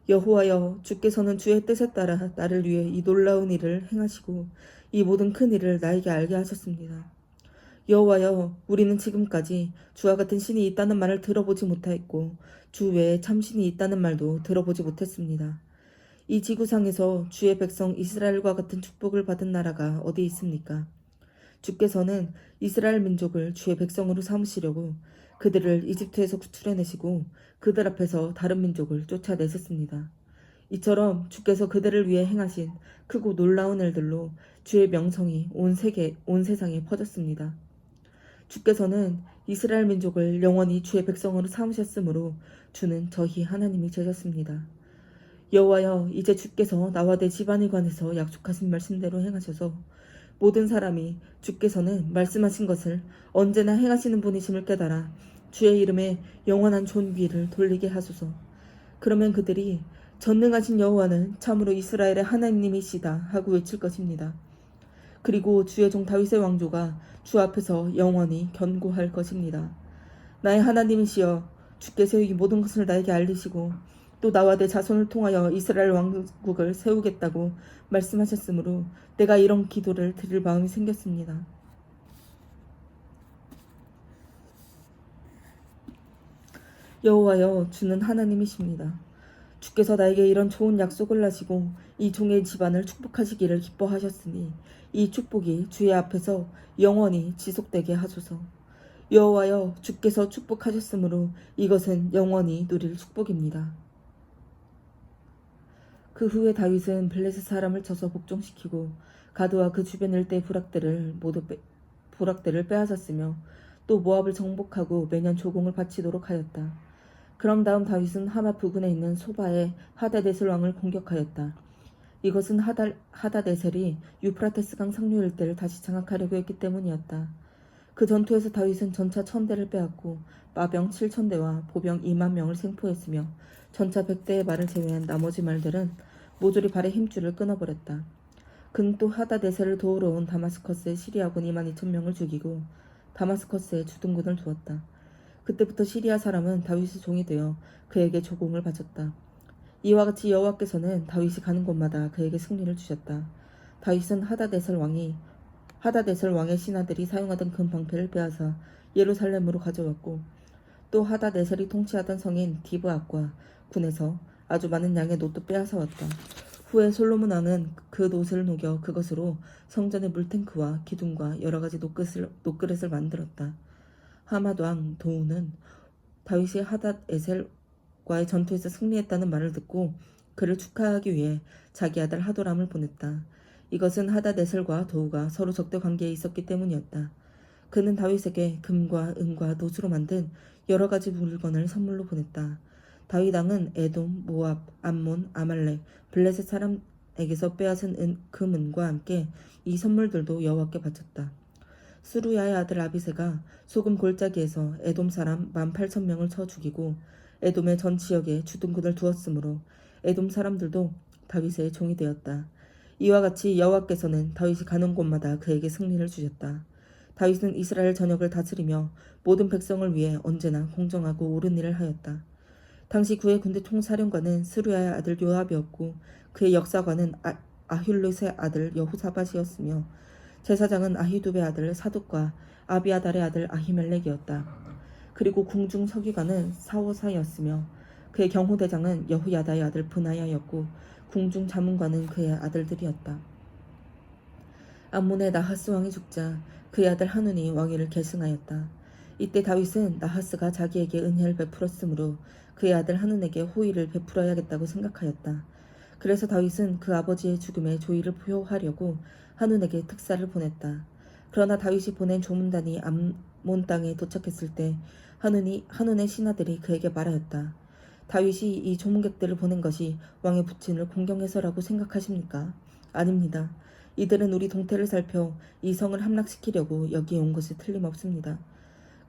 여호와여, 주께서는 주의 뜻에 따라 나를 위해 이 놀라운 일을 행하시고 이 모든 큰 일을 나에게 알게 하셨습니다. 여호와여, 우리는 지금까지 주와 같은 신이 있다는 말을 들어보지 못하였고 주 외에 참신이 있다는 말도 들어보지 못했습니다. 이 지구상에서 주의 백성 이스라엘과 같은 축복을 받은 나라가 어디 있습니까? 주께서는 이스라엘 민족을 주의 백성으로 삼으시려고 그들을 이집트에서 구출해내시고 그들 앞에서 다른 민족을 쫓아내셨습니다. 이처럼 주께서 그들을 위해 행하신 크고 놀라운 일들로 주의 명성이 온 세상에 퍼졌습니다. 주께서는 이스라엘 민족을 영원히 주의 백성으로 삼으셨으므로 주는 저희 하나님이 되셨습니다. 여호와여, 이제 주께서 나와 내 집안에 관해서 약속하신 말씀대로 행하셔서 모든 사람이 주께서는 말씀하신 것을 언제나 행하시는 분이심을 깨달아 주의 이름에 영원한 존귀를 돌리게 하소서. 그러면 그들이 전능하신 여호와는 참으로 이스라엘의 하나님이시다 하고 외칠 것입니다. 그리고 주의 종 다윗의 왕조가 주 앞에서 영원히 견고할 것입니다. 나의 하나님이시여, 주께서 이 모든 것을 나에게 알리시고 또 나와 내 자손을 통하여 이스라엘 왕국을 세우겠다고 말씀하셨으므로 내가 이런 기도를 드릴 마음이 생겼습니다. 여호와여, 주는 하나님이십니다. 주께서 나에게 이런 좋은 약속을 하시고 이 종의 집안을 축복하시기를 기뻐하셨으니 이 축복이 주의 앞에서 영원히 지속되게 하소서. 여호와여, 주께서 축복하셨으므로 이것은 영원히 누릴 축복입니다. 그 후에 다윗은 블레셋 사람을 쳐서 복종시키고 가드와 그 주변 일대 부락들을 빼앗았으며 또 모압을 정복하고 매년 조공을 바치도록 하였다. 그럼 다음 다윗은 하마 부근에 있는 소바의 하다데셀 왕을 공격하였다. 이것은 하다데셀이 유프라테스강 상류 일대를 다시 장악하려고 했기 때문이었다. 그 전투에서 다윗은 전차 1000대를 빼앗고 마병 7000대와 보병 2만 명을 생포했으며 전차 100대의 말을 제외한 나머지 말들은 모조리 발의 힘줄을 끊어버렸다. 그는 또 하다데셀을 도우러 온 다마스커스의 시리아군 2만 2천 명을 죽이고 다마스커스에 주둔군을 두었다. 그때부터 시리아 사람은 다윗의 종이 되어 그에게 조공을 바쳤다. 이와 같이 여호와께서는 다윗이 가는 곳마다 그에게 승리를 주셨다. 다윗은 하다데셀 왕의 신하들이 사용하던 금방패를 빼앗아 예루살렘으로 가져왔고 또 하다데셀이 통치하던 성인 디브앗과 군에서 아주 많은 양의 놋도 빼앗아 왔다. 후에 솔로몬 왕은 그 놋을 녹여 그것으로 성전의 물탱크와 기둥과 여러 가지 놋그릇을 만들었다. 하맛 왕 도우는 다윗이 하닷에셀과의 전투에서 승리했다는 말을 듣고 그를 축하하기 위해 자기 아들 하도람을 보냈다. 이것은 하닷에셀과 도우가 서로 적대 관계에 있었기 때문이었다. 그는 다윗에게 금과 은과 놋으로 만든 여러 가지 물건을 선물로 보냈다. 다윗 왕은 에돔, 모압, 암몬, 아말렉, 블레셋 사람에게서 빼앗은 금은과 함께 이 선물들도 여호와께 바쳤다. 스루야의 아들 아비새가 소금 골짜기에서 에돔 사람 18,000명을 쳐 죽이고 에돔의 전 지역에 주둔군을 두었으므로 에돔 사람들도 다윗의 종이 되었다. 이와 같이 여호와께서는 다윗이 가는 곳마다 그에게 승리를 주셨다. 다윗은 이스라엘 전역을 다스리며 모든 백성을 위해 언제나 공정하고 옳은 일을 하였다. 당시 그의 군대 총사령관은 스루야의 아들 요압이었고 그의 역사관은 아힐롯의 아들 여호사밧이었으며 제사장은 아히두베의 아들 사독과 아비아달의 아들 아히멜렉이었다. 그리고 궁중 서기관은 사오사였으며 그의 경호대장은 여후야다의 아들 브나야였고 궁중 자문관은 그의 아들들이었다. 암몬의 나하스 왕이 죽자 그의 아들 하눈이 왕위를 계승하였다. 이때 다윗은 나하스가 자기에게 은혜를 베풀었으므로 그의 아들 하눈에게 호의를 베풀어야겠다고 생각하였다. 그래서 다윗은 그 아버지의 죽음에 조의를 표하려고 하눈에게 특사를 보냈다. 그러나 다윗이 보낸 조문단이 암몬 땅에 도착했을 때 하눈의 신하들이 그에게 말하였다. 다윗이 이 조문객들을 보낸 것이 왕의 부친을 공경해서라고 생각하십니까? 아닙니다. 이들은 우리 동태를 살펴 이 성을 함락시키려고 여기에 온 것이 틀림없습니다.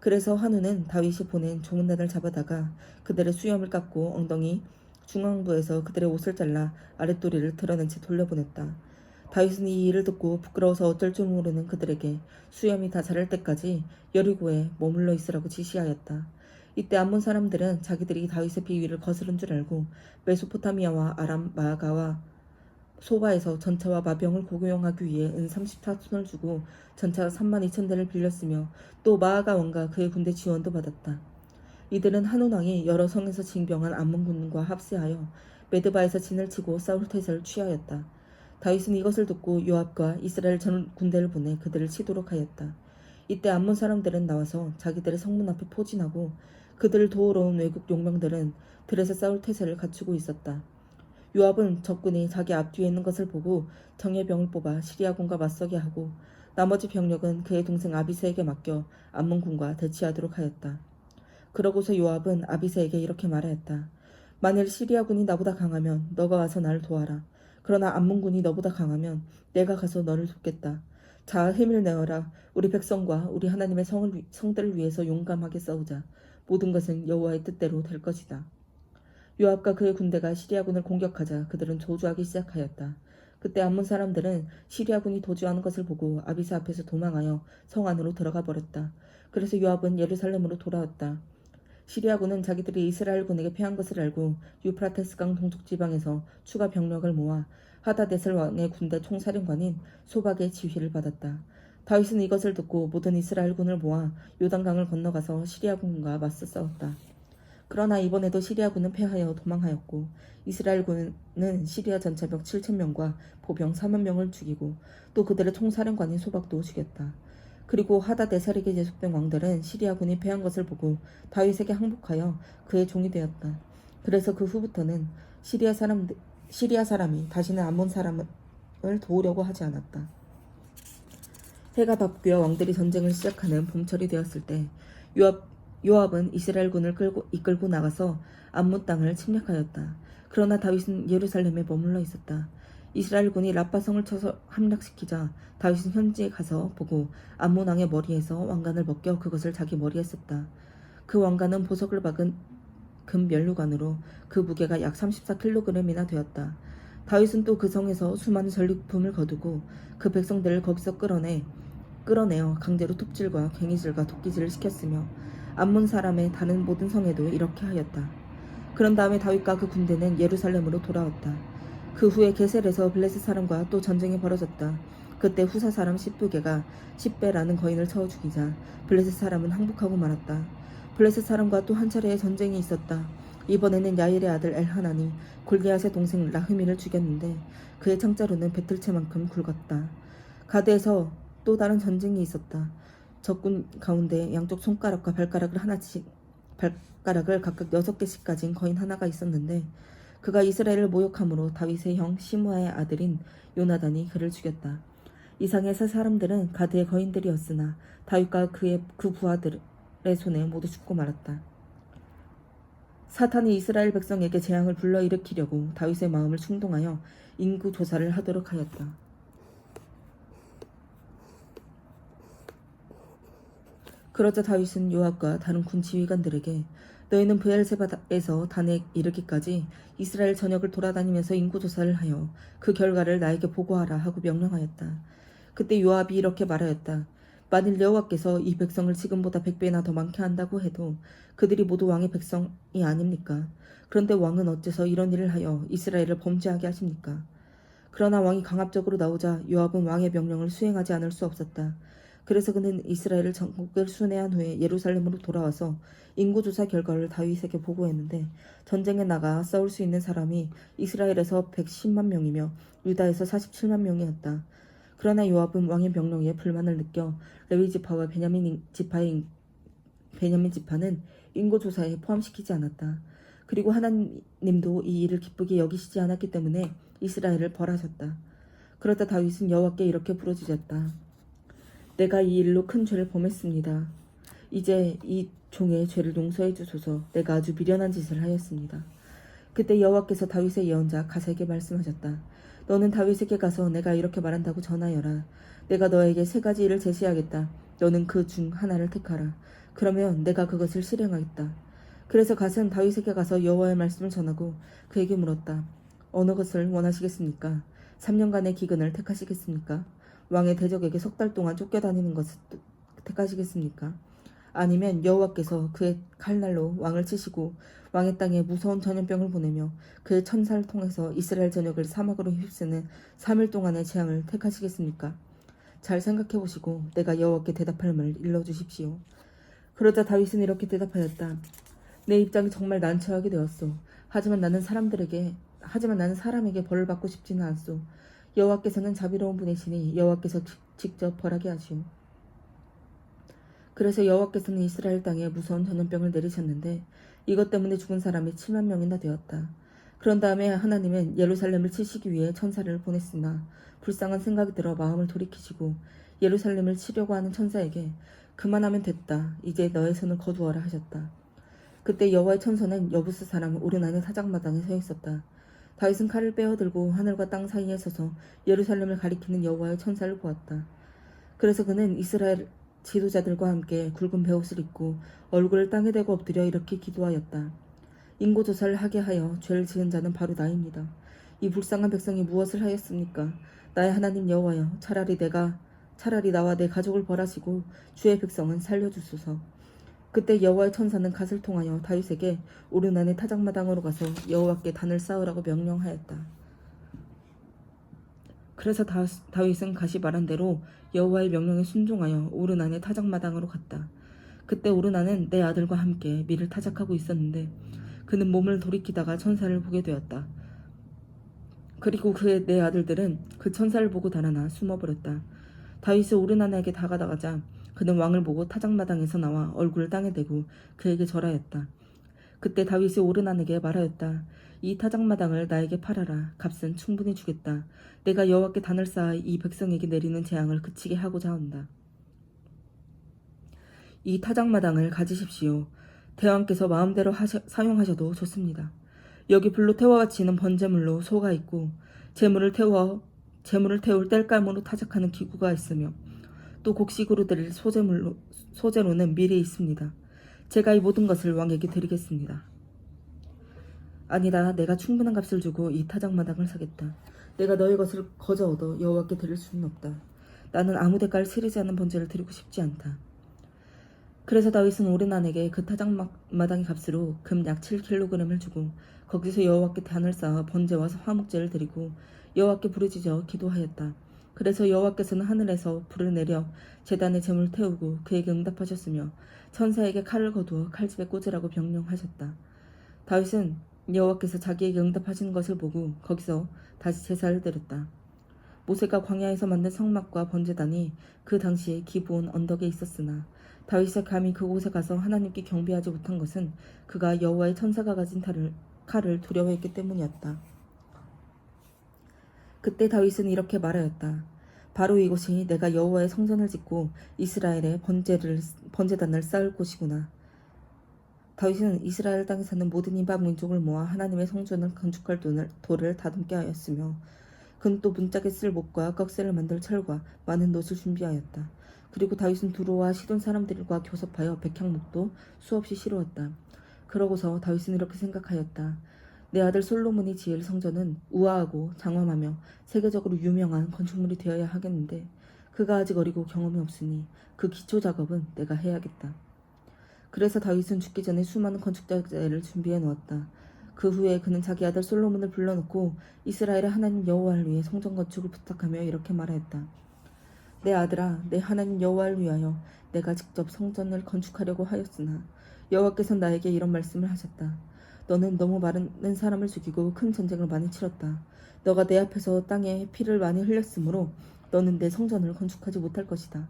그래서 하눈은 다윗이 보낸 조문단을 잡아다가 그들의 수염을 깎고 엉덩이 중앙부에서 그들의 옷을 잘라 아랫도리를 드러낸 채 돌려보냈다. 다윗은 이 일을 듣고 부끄러워서 어쩔 줄 모르는 그들에게 수염이 다 자랄 때까지 여리고에 머물러 있으라고 지시하였다. 이때 암몬 사람들은 자기들이 다윗의 비위를 거스른 줄 알고 메소포타미아와 아람 마가와 소바에서 전차와 마병을 고용하기 위해 은 34톤을 주고 전차 32,000대를 빌렸으며 또 마아가 왕과 그의 군대 지원도 받았다. 이들은 한온 왕이 여러 성에서 징병한 암몬 군과 합세하여 메드바에서 진을 치고 싸울 태세를 취하였다. 다윗은 이것을 듣고 요압과 이스라엘 전 군대를 보내 그들을 치도록 하였다. 이때 암몬 사람들은 나와서 자기들의 성문 앞에 포진하고 그들을 도우러 온 외국 용병들은 들에서 싸울 태세를 갖추고 있었다. 요압은 적군이 자기 앞뒤에 있는 것을 보고 정예병을 뽑아 시리아군과 맞서게 하고 나머지 병력은 그의 동생 아비새에게 맡겨 암몬군과 대치하도록 하였다. 그러고서 요압은 아비새에게 이렇게 말하였다. 만일 시리아군이 나보다 강하면 너가 와서 나를 도와라. 그러나 암몬군이 너보다 강하면 내가 가서 너를 돕겠다. 자, 힘을 내어라. 우리 백성과 우리 하나님의 성들을 위해서 용감하게 싸우자. 모든 것은 여호와의 뜻대로 될 것이다. 요압과 그의 군대가 시리아군을 공격하자 그들은 저주하기 시작하였다. 그때 암몬 사람들은 시리아군이 도주하는 것을 보고 아비새 앞에서 도망하여 성 안으로 들어가 버렸다. 그래서 요압은 예루살렘으로 돌아왔다. 시리아군은 자기들이 이스라엘군에게 패한 것을 알고 유프라테스강 동쪽 지방에서 추가 병력을 모아 하다데셀 왕의 군대 총사령관인 소박의 지휘를 받았다. 다윗은 이것을 듣고 모든 이스라엘군을 모아 요단강을 건너가서 시리아군과 맞서 싸웠다. 그러나 이번에도 시리아군은 패하여 도망하였고 이스라엘군은 시리아 전차병 7,000명과 보병 40,000명을 죽이고 또 그들의 총사령관인 소박도 죽였다. 그리고 하다데셀에게 제속된 왕들은 시리아군이 패한 것을 보고 다윗에게 항복하여 그의 종이 되었다. 그래서 그 후부터는 시리아 사람이 다시는 암몬 사람을 도우려고 하지 않았다. 해가 바뀌어 왕들이 전쟁을 시작하는 봄철이 되었을 때 요압은 이스라엘군을 이끌고 나가서 암몬 땅을 침략하였다. 그러나 다윗은 예루살렘에 머물러 있었다. 이스라엘군이 라빠성을 쳐서 함락시키자 다윗은 현지에 가서 보고 암몬 왕의 머리에서 왕관을 벗겨 그것을 자기 머리에 썼다. 그 왕관은 보석을 박은 금 면류관으로 그 무게가 약 34kg이나 되었다. 다윗은 또 그 성에서 수많은 전리품을 거두고 그 백성들을 거기서 끌어내어 강제로 톱질과 괭이질과 도끼질을 시켰으며 암몬 사람의 다른 모든 성에도 이렇게 하였다. 그런 다음에 다윗과 그 군대는 예루살렘으로 돌아왔다. 그 후에 게셀에서 블레셋 사람과 또 전쟁이 벌어졌다. 그때 후사 사람 시브게가 십배라는 거인을 쳐 죽이자 블레셋 사람은 항복하고 말았다. 블레셋 사람과 또 한 차례의 전쟁이 있었다. 이번에는 야일의 아들 엘하난이 골리앗의 동생 라흐미를 죽였는데 그의 창자루는 배틀채만큼 굵었다. 가드에서 또 다른 전쟁이 있었다. 적군 가운데 양쪽 손가락과 발가락을 각각 6개씩 가진 거인 하나가 있었는데 그가 이스라엘을 모욕함으로 다윗의 형 시므아의 아들인 요나단이 그를 죽였다. 이상의 세 사람들은 가드의 거인들이었으나 다윗과 그 부하들의 손에 모두 죽고 말았다. 사탄이 이스라엘 백성에게 재앙을 불러일으키려고 다윗의 마음을 충동하여 인구 조사를 하도록 하였다. 그러자 다윗은 요압과 다른 군 지휘관들에게 너희는 브엘세바에서 단에 이르기까지 이스라엘 전역을 돌아다니면서 인구조사를 하여 그 결과를 나에게 보고하라 하고 명령하였다. 그때 요압이 이렇게 말하였다. 만일 여호와께서 이 백성을 지금보다 100배나 더 많게 한다고 해도 그들이 모두 왕의 백성이 아닙니까? 그런데 왕은 어째서 이런 일을 하여 이스라엘을 범죄하게 하십니까? 그러나 왕이 강압적으로 나오자 요압은 왕의 명령을 수행하지 않을 수 없었다. 그래서 그는 이스라엘을 전국을 순회한 후에 예루살렘으로 돌아와서 인구조사 결과를 다윗에게 보고했는데 전쟁에 나가 싸울 수 있는 사람이 이스라엘에서 110만 명이며 유다에서 47만 명이었다. 그러나 요압은 왕의 명령에 불만을 느껴 레위 지파와 베냐민 지파는 인구조사에 포함시키지 않았다. 그리고 하나님도 이 일을 기쁘게 여기시지 않았기 때문에 이스라엘을 벌하셨다. 그러다 다윗은 여호와께 이렇게 부르짖었다. 내가 이 일로 큰 죄를 범했습니다. 이제 이 종의 죄를 용서해 주소서. 내가 아주 미련한 짓을 하였습니다. 그때 여호와께서 다윗의 예언자 갓에게 말씀하셨다. 너는 다윗에게 가서 내가 이렇게 말한다고 전하여라. 내가 너에게 3가지 일을 제시하겠다. 너는 그 중 하나를 택하라. 그러면 내가 그것을 실행하겠다. 그래서 갓은 다윗에게 가서 여호와의 말씀을 전하고 그에게 물었다. 어느 것을 원하시겠습니까? 3년간의 기근을 택하시겠습니까? 왕의 대적에게 3달 동안 쫓겨다니는 것을 택하시겠습니까? 아니면 여호와께서 그의 칼날로 왕을 치시고 왕의 땅에 무서운 전염병을 보내며 그의 천사를 통해서 이스라엘 전역을 사막으로 휩쓰는 3일 동안의 재앙을 택하시겠습니까? 잘 생각해 보시고 내가 여호와께 대답할 말을 일러주십시오. 그러자 다윗은 이렇게 대답하였다. 내 입장이 정말 난처하게 되었소. 하지만 나는 사람에게 벌을 받고 싶지는 않소. 여호와께서는 자비로운 분이시니 여호와께서 직접 벌하게 하시오. 그래서 여호와께서는 이스라엘 땅에 무서운 전염병을 내리셨는데 이것 때문에 죽은 사람이 7만 명이나 되었다. 그런 다음에 하나님은 예루살렘을 치시기 위해 천사를 보냈으나 불쌍한 생각이 들어 마음을 돌이키시고 예루살렘을 치려고 하는 천사에게 그만하면 됐다. 이제 너의 손을 거두어라 하셨다. 그때 여호와의 천사는 여부스 사람 오르난의 타작마당에 서 있었다. 다윗은 칼을 빼어들고 하늘과 땅 사이에 서서 예루살렘을 가리키는 여호와의 천사를 보았다. 그래서 그는 이스라엘 지도자들과 함께 굵은 베옷을 입고 얼굴을 땅에 대고 엎드려 이렇게 기도하였다. 인고조사를 하게 하여 죄를 지은 자는 바로 나입니다. 이 불쌍한 백성이 무엇을 하였습니까? 나의 하나님 여호와여, 차라리 나와 내 가족을 벌하시고 주의 백성은 살려주소서. 그때 여호와의 천사는 갓을 통하여 다윗에게 오르난의 타작마당으로 가서 여호와께 단을 쌓으라고 명령하였다. 그래서 다윗은 갓이 말한 대로 여호와의 명령에 순종하여 오르난의 타작마당으로 갔다. 그때 오르난은 내 아들과 함께 밀을 타작하고 있었는데 그는 몸을 돌이키다가 천사를 보게 되었다. 그리고 그의 네 아들들은 그 천사를 보고 달아나 숨어버렸다. 다윗이 오르난에게 다가가자 그는 왕을 보고 타작마당에서 나와 얼굴을 땅에 대고 그에게 절하였다. 그때 다윗이 오르난에게 말하였다. 이 타작마당을 나에게 팔아라. 값은 충분히 주겠다. 내가 여호와께 단을 쌓아 이 백성에게 내리는 재앙을 그치게 하고자 한다. 이 타작마당을 가지십시오. 대왕께서 마음대로 사용하셔도 좋습니다. 여기 불로 태워 바치는 번제물로 소가 있고 재물을 태울 땔감으로 타작하는 기구가 있으며 또 곡식으로 드릴 소재로는 밀이 있습니다. 제가 이 모든 것을 왕에게 드리겠습니다. 아니다. 내가 충분한 값을 주고 이 타작마당을 사겠다. 내가 너의 것을 거저 얻어 여호와께 드릴 수는 없다. 나는 아무 대가를 치르지 않는 번제를 드리고 싶지 않다. 그래서 다윗은 오르난에게 그 타작마당의 값으로 금 약 7kg을 주고 거기서 여호와께 단을 쌓아 번제와 화목제를 드리고 여호와께 부르짖어 기도하였다. 그래서 여호와께서는 하늘에서 불을 내려 제단에 재물을 태우고 그에게 응답하셨으며 천사에게 칼을 거두어 칼집에 꽂으라고 명령하셨다. 다윗은 여호와께서 자기에게 응답하시는 것을 보고 거기서 다시 제사를 드렸다. 모세가 광야에서 만든 성막과 번제단이 그 당시에 기브온 언덕에 있었으나 다윗이 감히 그곳에 가서 하나님께 경배하지 못한 것은 그가 여호와의 천사가 가진 칼을 두려워했기 때문이었다. 그때 다윗은 이렇게 말하였다. 바로 이곳이 내가 여호와의 성전을 짓고 이스라엘의 번제단을 쌓을 곳이구나. 다윗은 이스라엘 땅에 사는 모든 이방 민족을 모아 하나님의 성전을 건축할 돌을 다듬게 하였으며 그는 또 문짝에 쓸 목과 꺽쇠를 만들 철과 많은 놋을 준비하였다. 그리고 다윗은 두로와 시돈 사람들과 교섭하여 백향목도 수없이 실었다. 그러고서 다윗은 이렇게 생각하였다. 내 아들 솔로몬이 지을 성전은 우아하고 장엄하며 세계적으로 유명한 건축물이 되어야 하겠는데 그가 아직 어리고 경험이 없으니 그 기초 작업은 내가 해야겠다. 그래서 다윗은 죽기 전에 수많은 건축자재를 준비해 놓았다. 그 후에 그는 자기 아들 솔로몬을 불러놓고 이스라엘의 하나님 여호와를 위해 성전 건축을 부탁하며 이렇게 말하였다. 내 아들아, 내 하나님 여호와를 위하여 내가 직접 성전을 건축하려고 하였으나 여호와께서는 나에게 이런 말씀을 하셨다. 너는 너무 많은 사람을 죽이고 큰 전쟁을 많이 치렀다. 너가 내 앞에서 땅에 피를 많이 흘렸으므로 너는 내 성전을 건축하지 못할 것이다.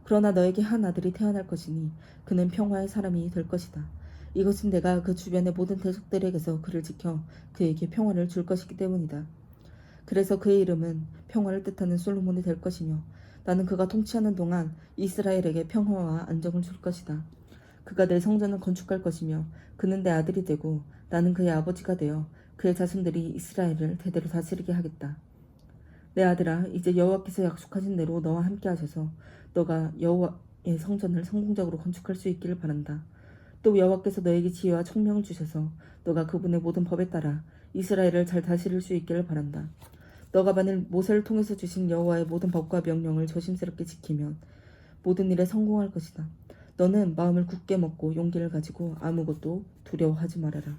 그러나 너에게 한 아들이 태어날 것이니 그는 평화의 사람이 될 것이다. 이것은 내가 그 주변의 모든 대적들에게서 그를 지켜 그에게 평화를 줄 것이기 때문이다. 그래서 그의 이름은 평화를 뜻하는 솔로몬이 될 것이며 나는 그가 통치하는 동안 이스라엘에게 평화와 안정을 줄 것이다. 그가 내 성전을 건축할 것이며 그는 내 아들이 되고 나는 그의 아버지가 되어 그의 자손들이 이스라엘을 대대로 다스리게 하겠다. 내 아들아, 이제 여호와께서 약속하신 대로 너와 함께 하셔서 너가 여호와의 성전을 성공적으로 건축할 수 있기를 바란다. 또 여호와께서 너에게 지혜와 총명을 주셔서 너가 그분의 모든 법에 따라 이스라엘을 잘 다스릴 수 있기를 바란다. 너가 만일 모세를 통해서 주신 여호와의 모든 법과 명령을 조심스럽게 지키면 모든 일에 성공할 것이다. 너는 마음을 굳게 먹고 용기를 가지고 아무것도 두려워하지 말아라.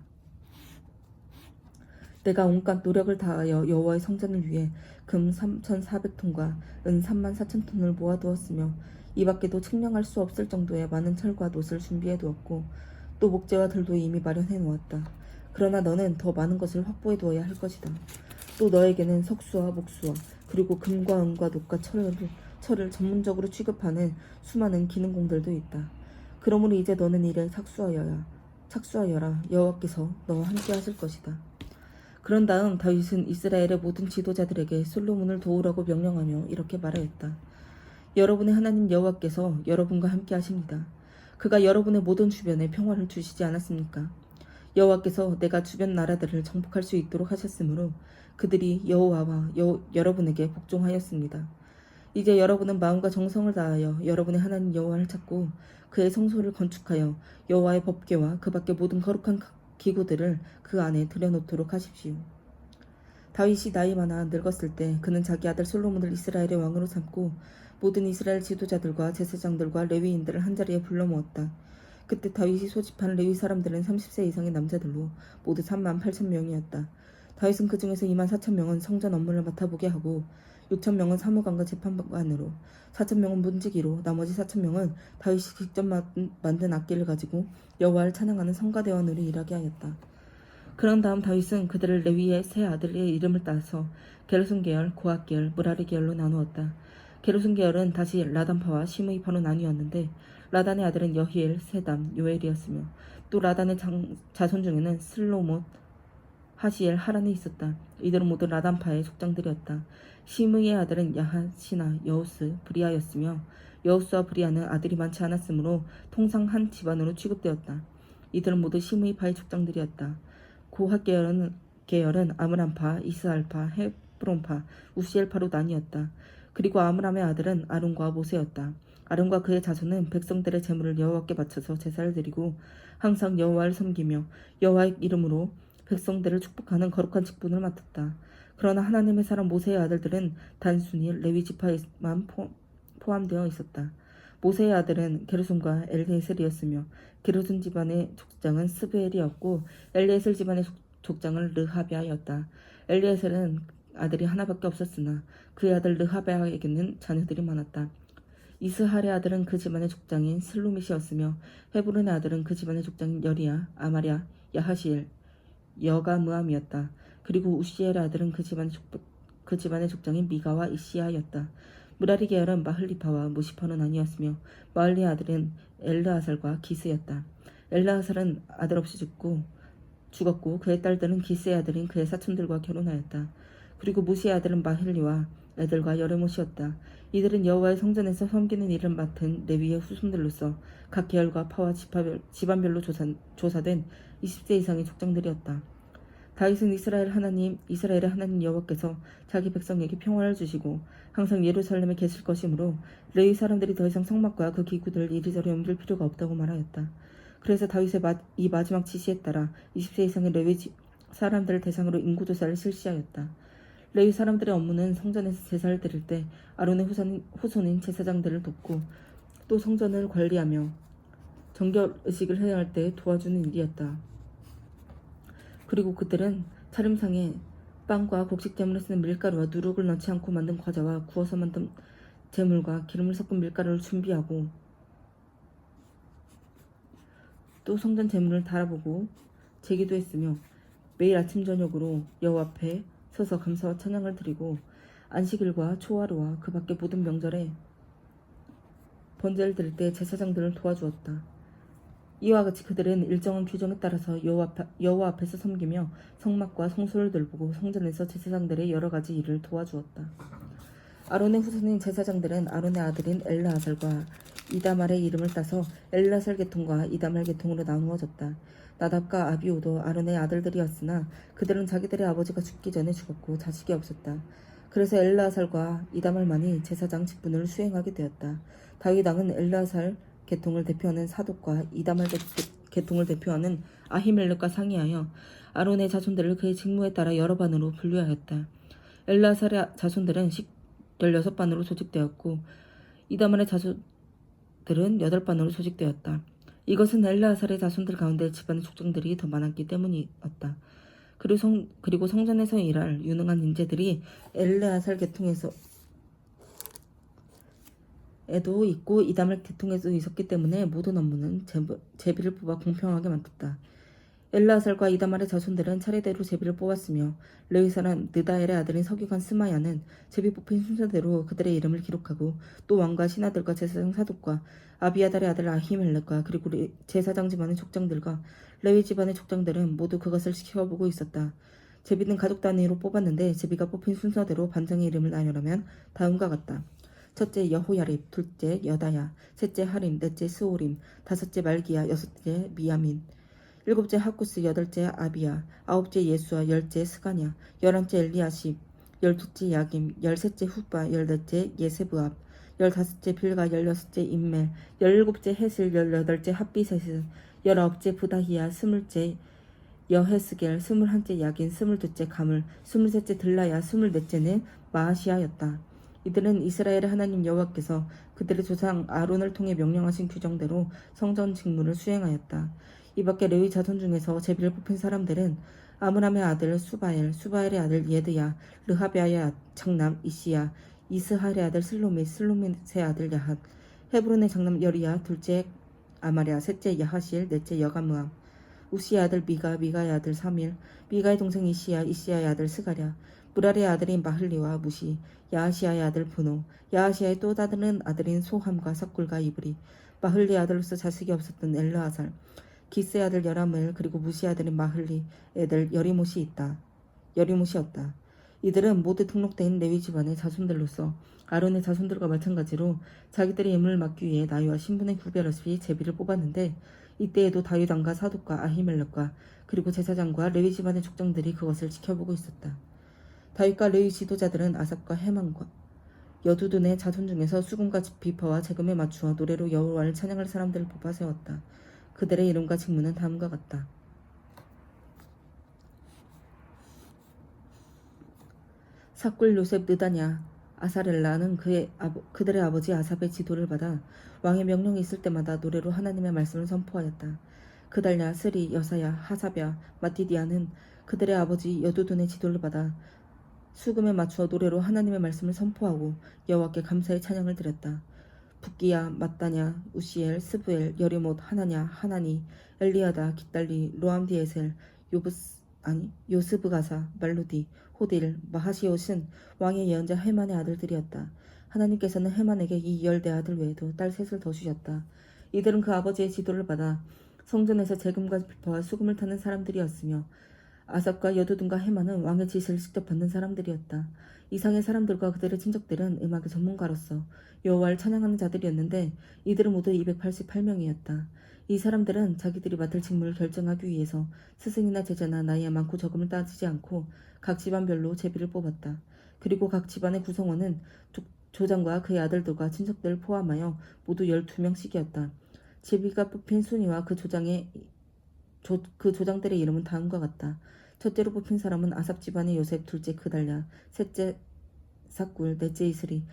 내가 온갖 노력을 다하여 여호와의 성전을 위해 금 3,400톤과 은 34,000톤을 모아두었으며 이 밖에도 측량할 수 없을 정도의 많은 철과 놋을 준비해 두었고 또 목재와 들도 이미 마련해 놓았다. 그러나 너는 더 많은 것을 확보해 두어야 할 것이다. 또 너에게는 석수와 목수와 그리고 금과 은과 놋과 철을 전문적으로 취급하는 수많은 기능공들도 있다. 그러므로 이제 너는 일에 착수하여라. 여호와께서 너와 함께 하실 것이다. 그런 다음 다윗은 이스라엘의 모든 지도자들에게 솔로몬을 도우라고 명령하며 이렇게 말하였다. 여러분의 하나님 여호와께서 여러분과 함께 하십니다. 그가 여러분의 모든 주변에 평화를 주시지 않았습니까? 여호와께서 내가 주변 나라들을 정복할 수 있도록 하셨으므로 그들이 여호와와 여러분에게 복종하였습니다. 이제 여러분은 마음과 정성을 다하여 여러분의 하나님 여호와를 찾고 그의 성소를 건축하여 여호와의 법궤와 그 밖의 모든 거룩한 기구들을 그 안에 들여놓도록 하십시오. 다윗이 나이 많아 늙었을 때 그는 자기 아들 솔로몬을 이스라엘의 왕으로 삼고 모든 이스라엘 지도자들과 제사장들과 레위인들을 한자리에 불러 모았다. 그때 다윗이 소집한 레위 사람들은 30세 이상의 남자들로 모두 38,000명이었다. 다윗은 그 중에서 24,000명은 성전 업무를 맡아보게 하고 6,000명은 사무관과 재판관으로 4,000명은 문지기로 나머지 4,000명은 다윗이 직접 만든 악기를 가지고 여호와를 찬양하는 성가대원으로 일하게 하였다. 그런 다음 다윗은 그들을 레위의 세 아들의 이름을 따서 게르손 계열, 고핫 계열, 무라리 계열로 나누었다. 게르손 계열은 다시 라단파와 시므이파로 나뉘었는데 라단의 아들은 여히엘, 세담, 요엘이었으며 또 라단의 자손 중에는 슬로못, 하시엘, 하란이 있었다. 이들은 모두 라단파의 족장들이었다. 시므이의 아들은 야하시나, 여우스, 브리아였으며 여우스와 브리아는 아들이 많지 않았으므로 통상 한 집안으로 취급되었다. 이들은 모두 시므이파의 족장들이었다. 고핫 계열은 아므람파, 이스할파, 헤브론파, 우시엘파로 나뉘었다. 그리고 아므람의 아들은 아론과 모세였다. 아론과 그의 자손은 백성들의 제물을 여호와께 바쳐서 제사를 드리고 항상 여호와를 섬기며 여호와의 이름으로 백성들을 축복하는 거룩한 직분을 맡았다. 그러나 하나님의 사람 모세의 아들들은 단순히 레위 지파에만 포함되어 있었다. 모세의 아들은 게르손과 엘리에셀이었으며 게르손 집안의 족장은 스브엘이었고 엘리에셀 집안의 족장은 르하비아였다. 엘리에셀은 아들이 하나밖에 없었으나 그의 아들 르하비아에게는 자녀들이 많았다. 이스할의 아들은 그 집안의 족장인 슬로밋이었으며 헤브론의 아들은 그 집안의 족장인 여리야, 아마랴, 야하시엘, 여가므암이었다. 그리고 우시엘의 아들은 그 집안의 족장인 미가와 이시야였다. 무라리 계열은 마흘리파와 무시파는 아니었으며 마흘리의 아들은 엘르아살과 기스였다. 엘르아살은 아들 없이 죽었고 그의 딸들은 기스의 아들인 그의 사촌들과 결혼하였다. 그리고 무시의 아들은 마힐리와 애들과 여레못이었다. 이들은 여호와의 성전에서 섬기는 일을 맡은 레위의 후손들로서 각 계열과 파와 집안별로 조사된 20세 이상의 족장들이었다. 다윗은 이스라엘의 하나님 여호와께서 자기 백성에게 평화를 주시고 항상 예루살렘에 계실 것이므로 레위 사람들이 더 이상 성막과 그 기구들을 이리저리 옮길 필요가 없다고 말하였다. 그래서 다윗의 이 마지막 지시에 따라 20세 이상의 레위 사람들을 대상으로 인구조사를 실시하였다. 레위 사람들의 업무는 성전에서 제사를 드릴 때 아론의 후손인 제사장들을 돕고 또 성전을 관리하며 정결의식을 행할 때 도와주는 일이었다. 그리고 그들은 차림상에 빵과 곡식 제물에 쓰는 밀가루와 누룩을 넣지 않고 만든 과자와 구워서 만든 제물과 기름을 섞은 밀가루를 준비하고 또 성전 제물을 달아보고 제기도 했으며 매일 아침 저녁으로 여호와 앞에 서서 감사와 찬양을 드리고 안식일과 초하루와 그 밖의 모든 명절에 번제를 드릴 때 제사장들을 도와주었다. 이와 같이 그들은 일정한 규정에 따라서 여호와 앞에서 섬기며 성막과 성소를 돌보고 성전에서 제사장들의 여러 가지 일을 도와주었다. 아론의 후손인 제사장들은 아론의 아들인 엘르아살과 이다말의 이름을 따서 엘르아살 계통과 이다말 계통으로 나누어졌다. 나답과 아비후도 아론의 아들들이었으나 그들은 자기들의 아버지가 죽기 전에 죽었고 자식이 없었다. 그래서 엘르아살과 이다말만이 제사장 직분을 수행하게 되었다. 다윗 왕은 엘르아살 계통을 대표하는 사독과 이다말 계통을 대표하는 아히멜렉과 상의하여 아론의 자손들을 그의 직무에 따라 여러 반으로 분류하였다. 엘르아살의 자손들은 16반으로 조직되었고 이다말의 자손들은 8반으로 조직되었다. 이것은 엘르아살의 자손들 가운데 집안의 족장들이 더 많았기 때문이었다. 그리고 성전에서 일할 유능한 인재들이 엘르아살 계통에서 에도 있고 이다말 계통에도 있었기 때문에 모든 업무는 제비를 뽑아 공평하게 맡았다. 엘르아살과 이다말의 자손들은 차례대로 제비를 뽑았으며 레위 사람 느다엘의 아들인 서기관 스마야는 제비 뽑힌 순서대로 그들의 이름을 기록하고 또 왕과 신하들과 제사장 사독과 아비아달의 아들 아히멜렉과 그리고 제사장 집안의 족장들과 레위 집안의 족장들은 모두 그것을 지켜보고 있었다. 제비는 가족 단위로 뽑았는데 제비가 뽑힌 순서대로 반장의 이름을 나열하면 다음과 같다. 첫째 여호야립, 둘째 여다야, 셋째 하림, 넷째 스오림, 다섯째 말기야, 여섯째 미야민, 일곱째 하쿠스, 여덟째 아비야, 아홉째 예수아, 열째 스가냐, 열한째 엘리야십, 열두째 야김, 열셋째 훗바, 열넷째 예세브압, 열다섯째 빌가, 열여섯째 임멜, 열일곱째 헤슬, 열여덟째 핫비세스, 열아홉째 부다히야, 스물째 여헤스겔, 스물한째 야긴, 스물두째 가물, 스물셋째 들라야, 스물넷째는 마아시아였다. 이들은 이스라엘의 하나님 여호와께서 그들의 조상 아론을 통해 명령하신 규정대로 성전 직무를 수행하였다. 이 밖에 레위 자손 중에서 제비를 뽑힌 사람들은 아므람의 아들 수바엘의 아들 예드야, 르하비아의 장남 이시야, 이스할의 아들 슬로밋의 아들 야핫, 헤브론의 장남 여리야, 둘째 아마랴, 셋째 야하실, 넷째 여가므암, 우시의 아들 미가의 아들 사밀, 미가의 동생 이시야의 아들 스가랴, 무라리의 아들인 마흘리와 무시, 야하시아의 아들 분노, 야하시아의 또 다른 아들인 소함과 석굴과 이브리, 마흘리 아들로서 자식이 없었던 엘르아살, 기스의 아들 여라멜, 그리고 무시 아들인 마흘리 애들 여리못이었다. 이들은 모두 등록된 레위 집안의 자손들로서 아론의 자손들과 마찬가지로 자기들의 예물을 맡기 위해 나이와 신분의 구별 없이 제비를 뽑았는데, 이때에도 다윗 왕과 사독과 아히멜렉과 그리고 제사장과 레위 집안의 족장들이 그것을 지켜보고 있었다. 다윗과 레위 지도자들은 아삽과 헤만과 여두둔의 자손 중에서 수금과 비파와 재금에 맞추어 노래로 여호와를 찬양할 사람들을 뽑아 세웠다. 그들의 이름과 직무는 다음과 같다. 사꿀 요셉 느다냐 아사렐라는 그들의 아버지 아삽의 지도를 받아 왕의 명령이 있을 때마다 노래로 하나님의 말씀을 선포하였다. 그달랴, 스리, 여사야, 하사랴, 마띠디아는 그들의 아버지 여두둔의 지도를 받아 수금에 맞추어 노래로 하나님의 말씀을 선포하고 여호와께 감사의 찬양을 드렸다. 붓기야, mat다냐, 우시엘, 스부엘, 여리못, 하나냐, 하나니, 엘리야다, 깃달리, 로암디에셀, 요스브가사, 말루디, 호딜, 마하시옷은 왕의 예언자 헤만의 아들들이었다. 하나님께서는 헤만에게 이 10대 아들 외에도 딸 셋을 더 주셨다. 이들은 그 아버지의 지도를 받아 성전에서 재금과 비파와 수금을 타는 사람들이었으며, 아삽과 여두둔과 헤만은 왕의 지시를 직접 받는 사람들이었다. 이상의 사람들과 그들의 친척들은 음악의 전문가로서 여호와를 찬양하는 자들이었는데, 이들은 모두 288명이었다. 이 사람들은 자기들이 맡을 직무를 결정하기 위해서 스승이나 제자나 나이에 많고 적음을 따지지 않고 각 집안별로 제비를 뽑았다. 그리고 각 집안의 구성원은 조장과 그의 아들들과 친척들을 포함하여 모두 12명씩이었다. 제비가 뽑힌 순위와 그 조장들의 이름은 다음과 같다. 첫째로 뽑힌 사람은 아삽 집안의 요셉, 둘째 그달랴, 셋째 사꿀, 넷째 이스리,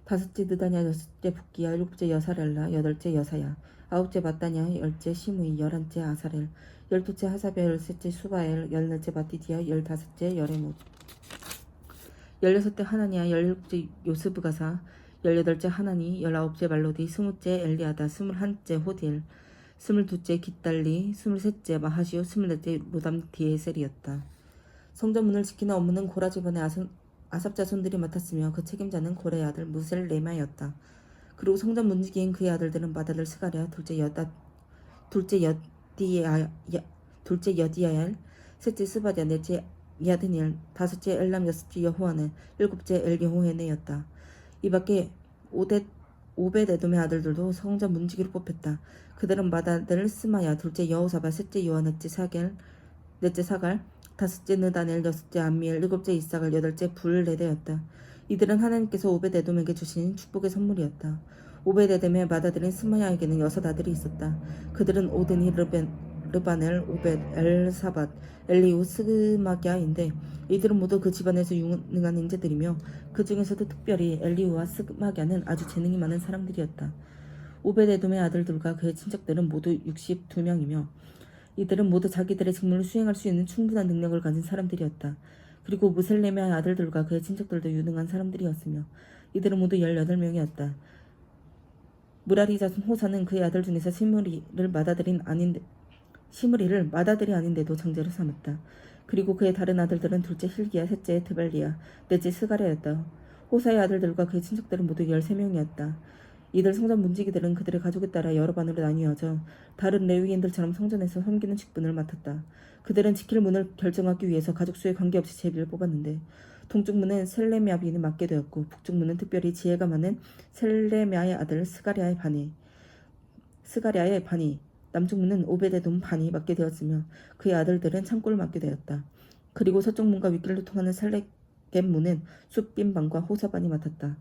다섯째 느다냐, 여섯째 붓기야, 일곱째 여사렐라, 여덟째 여사야, 아홉째 mat다냐, 열째 시므이, 열한째 아사렐, 열두째 하사랴, 열셋째 수바엘, 열넷째 마띠디아, 열다섯째 여레못, 열여섯째 하나니야, 열일곱째 요스브가사, 열여덟째 하나니, 열아홉째 말로디, 스무째 엘리야다, 스물한째 호딜, 스물두째 깃달리, 스물셋째 마하시오, 스물넷째 로담디에셀이었다. 성전문을 지키는 업무는 고라 집안의 아삽 자손들이 맡았으며, 그 책임자는 고레의 아들 무셀레마였다. 그리고 성전 문지기인 그의 아들들은 마다들 스가랴, 둘째 여디야엘, 셋째 스바랴, 넷째 야드니엘, 다섯째 엘람, 여섯째 여호와네, 일곱째 엘여호헤네였다. 이밖에 오벳에돔의 아들들도 성전 문지기로 뽑혔다. 그들은 마다들 스마야, 둘째 여호사바, 셋째 요한, 넷째 사갈, 다섯째 느다넬, 여섯째 암미엘, 일곱째 이사갈, 여덟째 불레데였다. 이들은 하나님께서 오벳에돔에게 주신 축복의 선물이었다. 오벳에돔의 맏아들인 스마야에게는 6 아들이 있었다. 그들은 오드니, 르바넬, 오벳, 엘사밧, 엘리우, 스마갸인데, 이들은 모두 그 집안에서 유능한 인재들이며, 그 중에서도 특별히 엘리우와 스마갸는 아주 재능이 많은 사람들이었다. 오벳에돔의 아들들과 그의 친척들은 모두 62명이며, 이들은 모두 자기들의 직무를 수행할 수 있는 충분한 능력을 가진 사람들이었다. 그리고 무셀레메의 아들들과 그의 친척들도 유능한 사람들이었으며, 이들은 모두 18명이었다. 무라리 자손 호사는 그의 아들 중에서 시므리를 맏아들이 아닌데도 장제로 삼았다. 그리고 그의 다른 아들들은 둘째 힐기야, 셋째 드발리야, 넷째 스가랴였다. 호사의 아들들과 그의 친척들은 모두 13명이었다. 이들 성전 문지기들은 그들의 가족에 따라 여러 반으로 나뉘어져 다른 레위인들처럼 성전에서 섬기는 직분을 맡았다. 그들은 지킬 문을 결정하기 위해서 가족 수에 관계없이 제비를 뽑았는데, 동쪽 문은 셀레미아빈이 맡게 되었고, 북쪽 문은 특별히 지혜가 많은 셀레미아의 아들 스가랴의 반이, 남쪽 문은 오벳에돔 반이 맡게 되었으며, 그의 아들들은 창고를 맡게 되었다. 그리고 서쪽 문과 윗길로 통하는 살레겜 문은 숫빈 반과 호사반이 맡았다.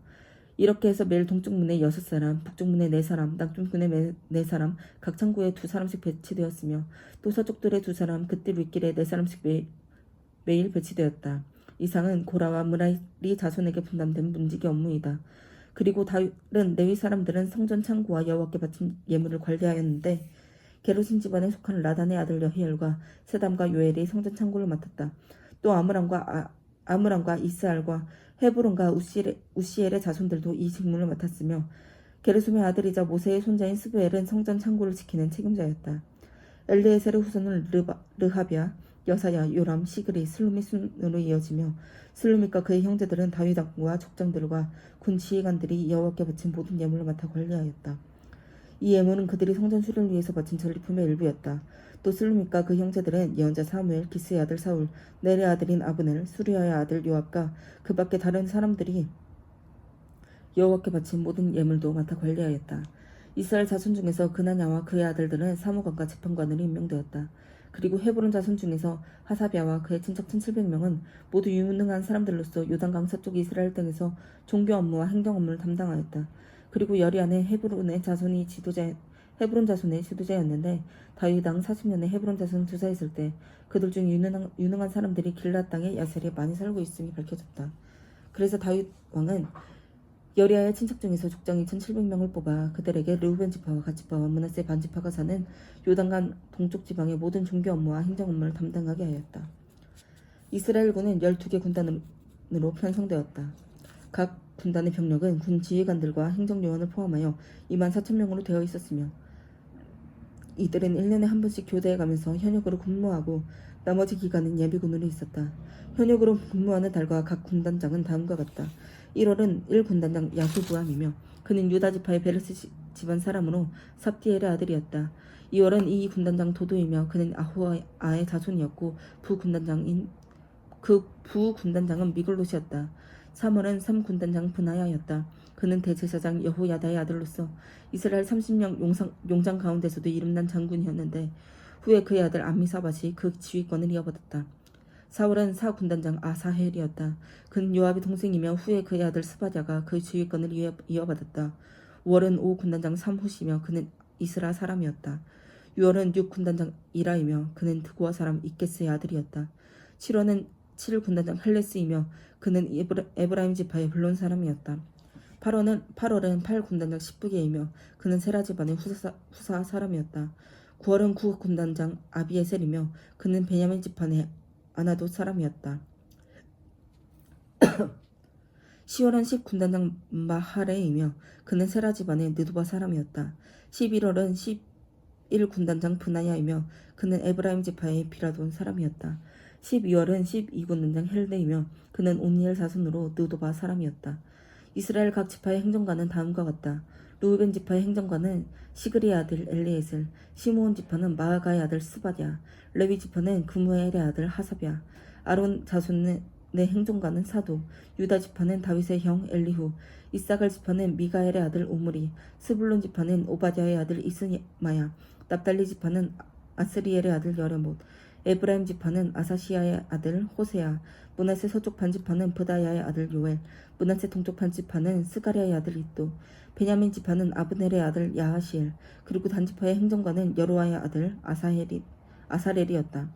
이렇게 해서 매일 동쪽 문에 6사람, 북쪽 문에 4사람, 남쪽 문에 4사람, 각 창고에 2사람씩 배치되었으며, 또 서쪽들의 2사람, 그뜰 윗길에 4사람씩 매일 배치되었다. 이상은 고라와 무라리 자손에게 분담된 문지기 업무이다. 그리고 다른 레위 사람들은 성전 창고와 여호와께 바친 예물을 관리하였는데, 게르신 집안에 속한 라단의 아들 여히엘과 세담과 요엘이 성전 창고를 맡았다. 또 아므람과 이스알과 헤브론과 우시엘의 자손들도 이 직무를 맡았으며, 게르솜의 아들이자 모세의 손자인 스브엘은 성전 창고를 지키는 책임자였다. 엘리에셀의 후손은 르하비야, 여사야, 요람, 시그리, 슬루미 순으로 이어지며, 슬루밋과 그의 형제들은 다윗 왕과 족장들과 군 지휘관들이 여호와께 바친 모든 예물을 맡아 관리하였다. 이 예물은 그들이 성전 수리를 위해서 바친 전리품의 일부였다. 또 슬루믹과 그 형제들은 예언자 사무엘, 기스의 아들 사울, 넬의 아들인 아브넬, 수리아의 아들 요압과 그 밖에 다른 사람들이 여호와께 바친 모든 예물도 맡아 관리하였다. 이스라엘 자손 중에서 그나냐와 그의 아들들은 사무관과 재판관으로 임명되었다. 그리고 헤브론 자손 중에서 하사비아와 그의 친척 1700명은 모두 유능한 사람들로서 요단강 서쪽 이스라엘 땅에서 종교 업무와 행정 업무를 담당하였다. 그리고 여리안의 헤브론 자손의 지도자였는데 다윗 왕 40년에 헤브론 자손 주사했을 때 그들 중 유능한 사람들이 길앗 땅의 야셀에 많이 살고 있음이 밝혀졌다. 그래서 다윗 왕은 여리아의 친척 중에서 족장 2700명을 뽑아 그들에게 르우벤 지파와 갓 지파와 므낫세 반 지파가 사는 요단강 동쪽 지방의 모든 종교 업무와 행정 업무를 담당하게 하였다. 이스라엘군은 12개 군단으로 편성되었다. 각 군단의 병력은 군 지휘관들과 행정요원을 포함하여 24,000명으로 되어 있었으며 이들은 1년에 한 번씩 교대에 가면서 현역으로 근무하고 나머지 기간은 예비군으로 있었다. 현역으로 근무하는 달과 각 군단장은 다음과 같다. 1월은 1군단장 야수부함이며 그는 유다지파의 베르스 집안 사람으로 삽디엘의 아들이었다. 2월은 2군단장 도도이며 그는 아후아의 자손이었고 부군단장은 미글롯이었다. 3월은 3군단장 브나야였다. 그는 대제사장 여호야다의 아들로서 이스라엘 30명 용장 가운데서도 이름난 장군이었는데 후에 그의 아들 암미사밧이 그 지휘권을 이어받았다. 4월은 4군단장 아사헬이었다. 그는 요압의 동생이며 후에 그의 아들 스바랴가 그 지휘권을 이어받았다. 5월은 5군단장 삼후시며 그는 이스라 사람이었다. 6월은 6군단장 이라이며 그는 드고아 사람 이케스의 아들이었다. 7월은 7군단장 헬레스이며 그는 에브라임 지파의 블론 사람이었다. 8월은 8군단장 십부게이며 그는 세라 집안의 후사 사람이었다. 9월은 9군단장 아비에셀이며 그는 베냐민 집안의 아나돗 사람이었다. 10월은 10군단장 마하레이며 그는 세라 집안의 느두바 사람이었다. 11월은 11군단장 브나야이며 그는 에브라임 지파의 비라돈 사람이었다. 12월은 12군단장 헬데이며 그는 온니엘 자손으로 느도바 사람이었다. 이스라엘 각 지파의 행정관은 다음과 같다. 루벤 지파의 행정관은 시그리의 아들 엘리에셀, 시므온 지파는 마아가의 아들 스바랴, 레위 지파는 그무엘의 아들 하사비아, 아론 자손의 행정관은 사도, 유다 지파는 다윗의 형 엘리후, 이사갈 지파는 미가엘의 아들 오므리, 스불론 지파는 오바댜의 아들 이스마야, 납달리 지파는 아스리엘의 아들 여레못, 에브라임 지파는 아사시아의 아들 호세아, 므낫세 서쪽 반지파는 브다야의 아들 요엘, 므낫세 동쪽 반지파는 스가랴의 아들 이또, 베냐민 지파는 아브넬의 아들 야하시엘, 그리고 단지파의 행정관은 여로아의 아들 아사렐이었다.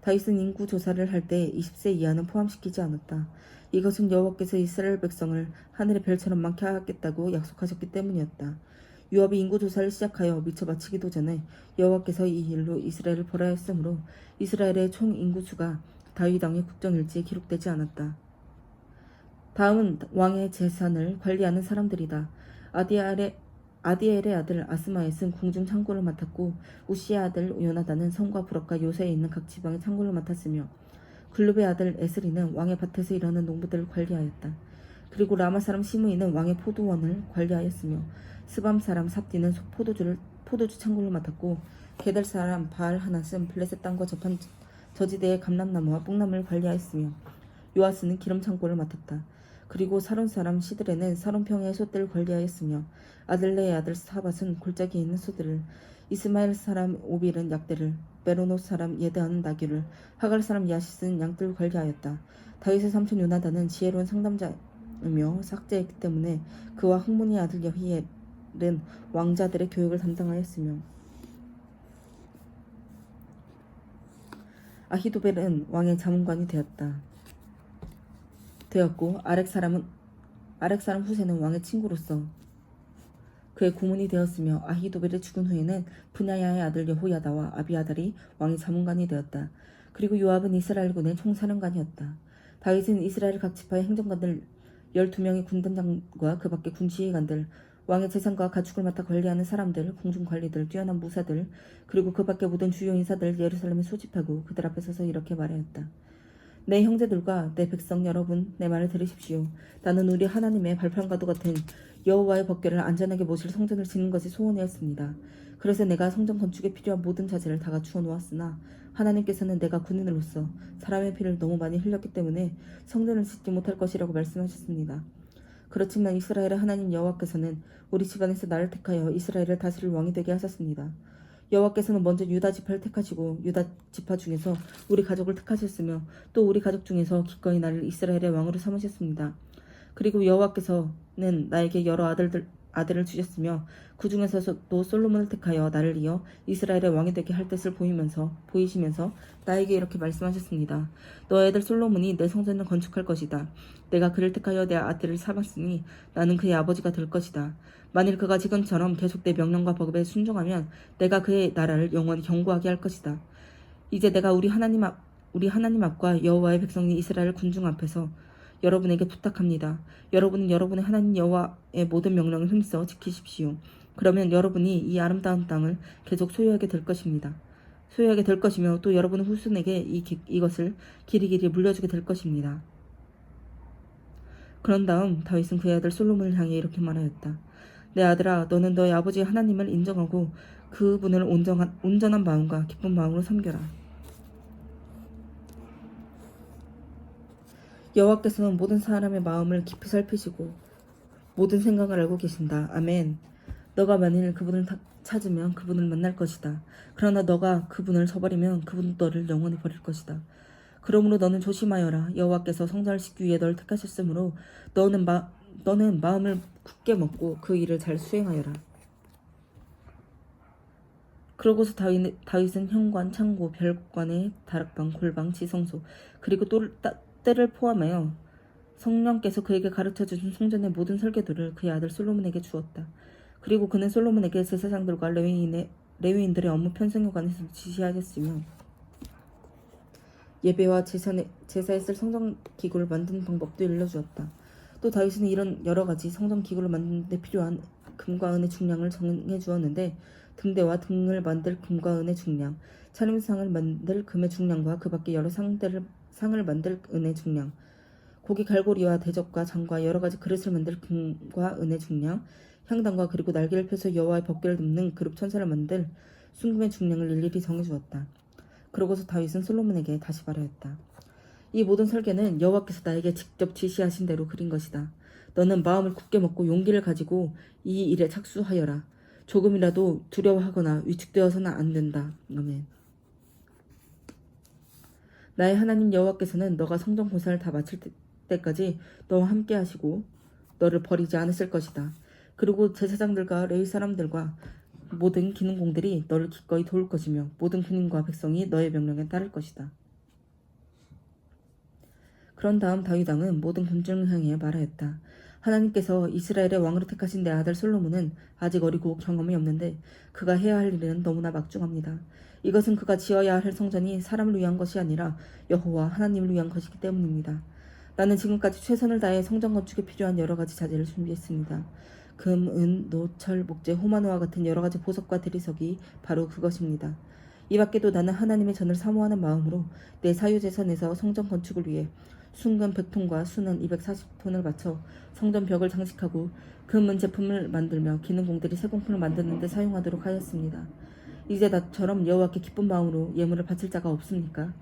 다윗은 인구 조사를 할 때 20세 이하는 포함시키지 않았다. 이것은 여호와께서 이스라엘 백성을 하늘의 별처럼 많게 하겠다고 약속하셨기 때문이었다. 요압이 인구 조사를 시작하여 미처 마치기도 전에 여호와께서 이 일로 이스라엘을 벌하였으므로 이스라엘의 총 인구수가 다윗 왕의 국정일지에 기록되지 않았다. 다음은 왕의 재산을 관리하는 사람들이다. 아디엘의 아들 아스마엣은 궁중 창고를 맡았고 우시의 아들 요나단은 성과 부럭과 요새에 있는 각 지방의 창고를 맡았으며 글룹의 아들 에스리는 왕의 밭에서 일하는 농부들을 관리하였다. 그리고 라마 사람 시므이는 왕의 포도원을 관리하였으며 스밤 사람 삽디는 포도주 창고를 맡았고 게달 사람 바알 하낫은 블레셋 땅과 접한 저지대의 감람나무와 뽕나무를 관리하였으며 요아스는 기름 창고를 맡았다. 그리고 사론 사람 시드레는 사론평의 솥들을 관리하였으며 아들레의 아들 사밧은 골짜기에 있는 소들을, 이스마엘 사람 오빌은 약대를, 메로노 사람 예드하는 나귀를, 하갈 사람 야시스는 양들을 관리하였다. 다윗의 삼촌 요나단은 지혜로운 상담자이며 삭제했기 때문에 그와 흥문의 아들 여히엘은 왕자들의 교육을 담당하였으며 아히도벨은 왕의 자문관이 되었고 아렉 사람 후세는 왕의 친구로서 그의 고문이 되었으며 아히도벨이 죽은 후에는 브냐야의 아들 여호야다와 아비아달이 왕의 자문관이 되었다. 그리고 요압은 이스라엘군의 총사령관이었다. 다윗은 이스라엘 각 지파의 행정관들 12명의 군단장과 그 밖의 군지휘관들, 왕의 재산과 가축을 맡아 관리하는 사람들, 공중관리들, 뛰어난 무사들, 그리고 그 밖의 모든 주요 인사들 예루살렘에 소집하고 그들 앞에 서서 이렇게 말하였다. 내 형제들과 내 백성 여러분, 내 말을 들으십시오. 나는 우리 하나님의 발판과도 같은 여호와의 법궤를 안전하게 모실 성전을 짓는 것이 소원이었습니다. 그래서 내가 성전 건축에 필요한 모든 자재를 다 갖추어 놓았으나 하나님께서는 내가 군인으로서 사람의 피를 너무 많이 흘렸기 때문에 성전을 짓지 못할 것이라고 말씀하셨습니다. 그렇지만 이스라엘의 하나님 여호와께서는 우리 집안에서 나를 택하여 이스라엘을 다스릴 왕이 되게 하셨습니다. 여호와께서는 먼저 유다 지파를 택하시고 유다 지파 중에서 우리 가족을 택하셨으며 또 우리 가족 중에서 기꺼이 나를 이스라엘의 왕으로 삼으셨습니다. 그리고 여호와께서는 나에게 여러 아들을 주셨으며 그 중에서도 솔로몬을 택하여 나를 이어 이스라엘의 왕이 되게 할 뜻을 보이시면서 나에게 이렇게 말씀하셨습니다. 너의 아들 솔로몬이 내 성전을 건축할 것이다. 내가 그를 택하여 내 아들을 삼았으니 나는 그의 아버지가 될 것이다. 만일 그가 지금처럼 계속 내 명령과 법에 순종하면 내가 그의 나라를 영원히 견고하게 할 것이다. 이제 내가 우리 하나님 앞과 여호와의 백성인 이스라엘 군중 앞에서 여러분에게 부탁합니다. 여러분은 여러분의 하나님 여호와의 모든 명령을 힘써 지키십시오. 그러면 여러분이 이 아름다운 땅을 계속 소유하게 될 것입니다. 소유하게 될 것이며 또 여러분의 후손에게 이것을 길이길이 물려주게 될 것입니다. 그런 다음 다윗은 그의 아들 솔로몬을 향해 이렇게 말하였다. 내 아들아, 너는 너의 아버지 하나님을 인정하고 그분을 온전한 마음과 기쁜 마음으로 섬겨라. 여호와께서는 모든 사람의 마음을 깊이 살피시고 모든 생각을 알고 계신다. 아멘. 너가 만일 그분을 찾으면 그분을 만날 것이다. 그러나 너가 그분을 저버리면 그분은 너를 영원히 버릴 것이다. 그러므로 너는 조심하여라. 여호와께서 성전을 짓기 위해 너를 택하셨으므로 너는 마음을 굳게 먹고 그 일을 잘 수행하여라. 그러고서 다윗은 현관, 창고, 별관의 다락방, 골방, 지성소 그리고 때를 포함하여 성령께서 그에게 가르쳐주신 성전의 모든 설계도를 그의 아들 솔로몬에게 주었다. 그리고 그는 솔로몬에게 제사장들과 레위인들의 업무 편성에 관해서 지시하였으며 예배와 제사에 쓸 성전 기구를 만드는 방법도 일러주었다. 또 다윗은 이런 여러 가지 성전 기구를 만드는 데 필요한 금과 은의 중량을 정해 주었는데 등대와 등을 만들 금과 은의 중량, 차림상을 만들 금의 중량과 그 밖에 여러 상을 만들 은의 중량, 고기 갈고리와 대접과 장과 여러 가지 그릇을 만들 금과 은의 중량, 향단과 그리고 날개를 펴서 여호와의 법궤를 덮는 그룹 천사를 만들 순금의 중량을 일일이 정해주었다. 그러고서 다윗은 솔로몬에게 다시 말하였다. 이 모든 설계는 여호와께서 나에게 직접 지시하신 대로 그린 것이다. 너는 마음을 굳게 먹고 용기를 가지고 이 일에 착수하여라. 조금이라도 두려워하거나 위축되어서는 안 된다. 아멘. 나의 하나님 여호와께서는 너가 성전 공사를 다 마칠 때까지 너와 함께 하시고 너를 버리지 않으실 것이다. 그리고 제사장들과 레위 사람들과 모든 기능공들이 너를 기꺼이 도울 것이며 모든 군인과 백성이 너의 명령에 따를 것이다. 그런 다음 다윗 왕은 모든 군중을 향해 말하였다. 하나님께서 이스라엘의 왕으로 택하신 내 아들 솔로몬은 아직 어리고 경험이 없는데 그가 해야 할 일은 너무나 막중합니다. 이것은 그가 지어야 할 성전이 사람을 위한 것이 아니라 여호와 하나님을 위한 것이기 때문입니다. 나는 지금까지 최선을 다해 성전 건축에 필요한 여러 가지 자재를 준비했습니다. 금, 은, 노, 철, 목재, 호마노와 같은 여러 가지 보석과 대리석이 바로 그것입니다. 이 밖에도 나는 하나님의 전을 사모하는 마음으로 내 사유재산에서 성전 건축을 위해 순금 100톤과 수는 240톤을 바쳐 성전 벽을 장식하고 금은 제품을 만들며 기능공들이 세공품을 만드는 데 사용하도록 하였습니다. 이제 나처럼 여호와께 기쁜 마음으로 예물을 바칠 자가 없습니까?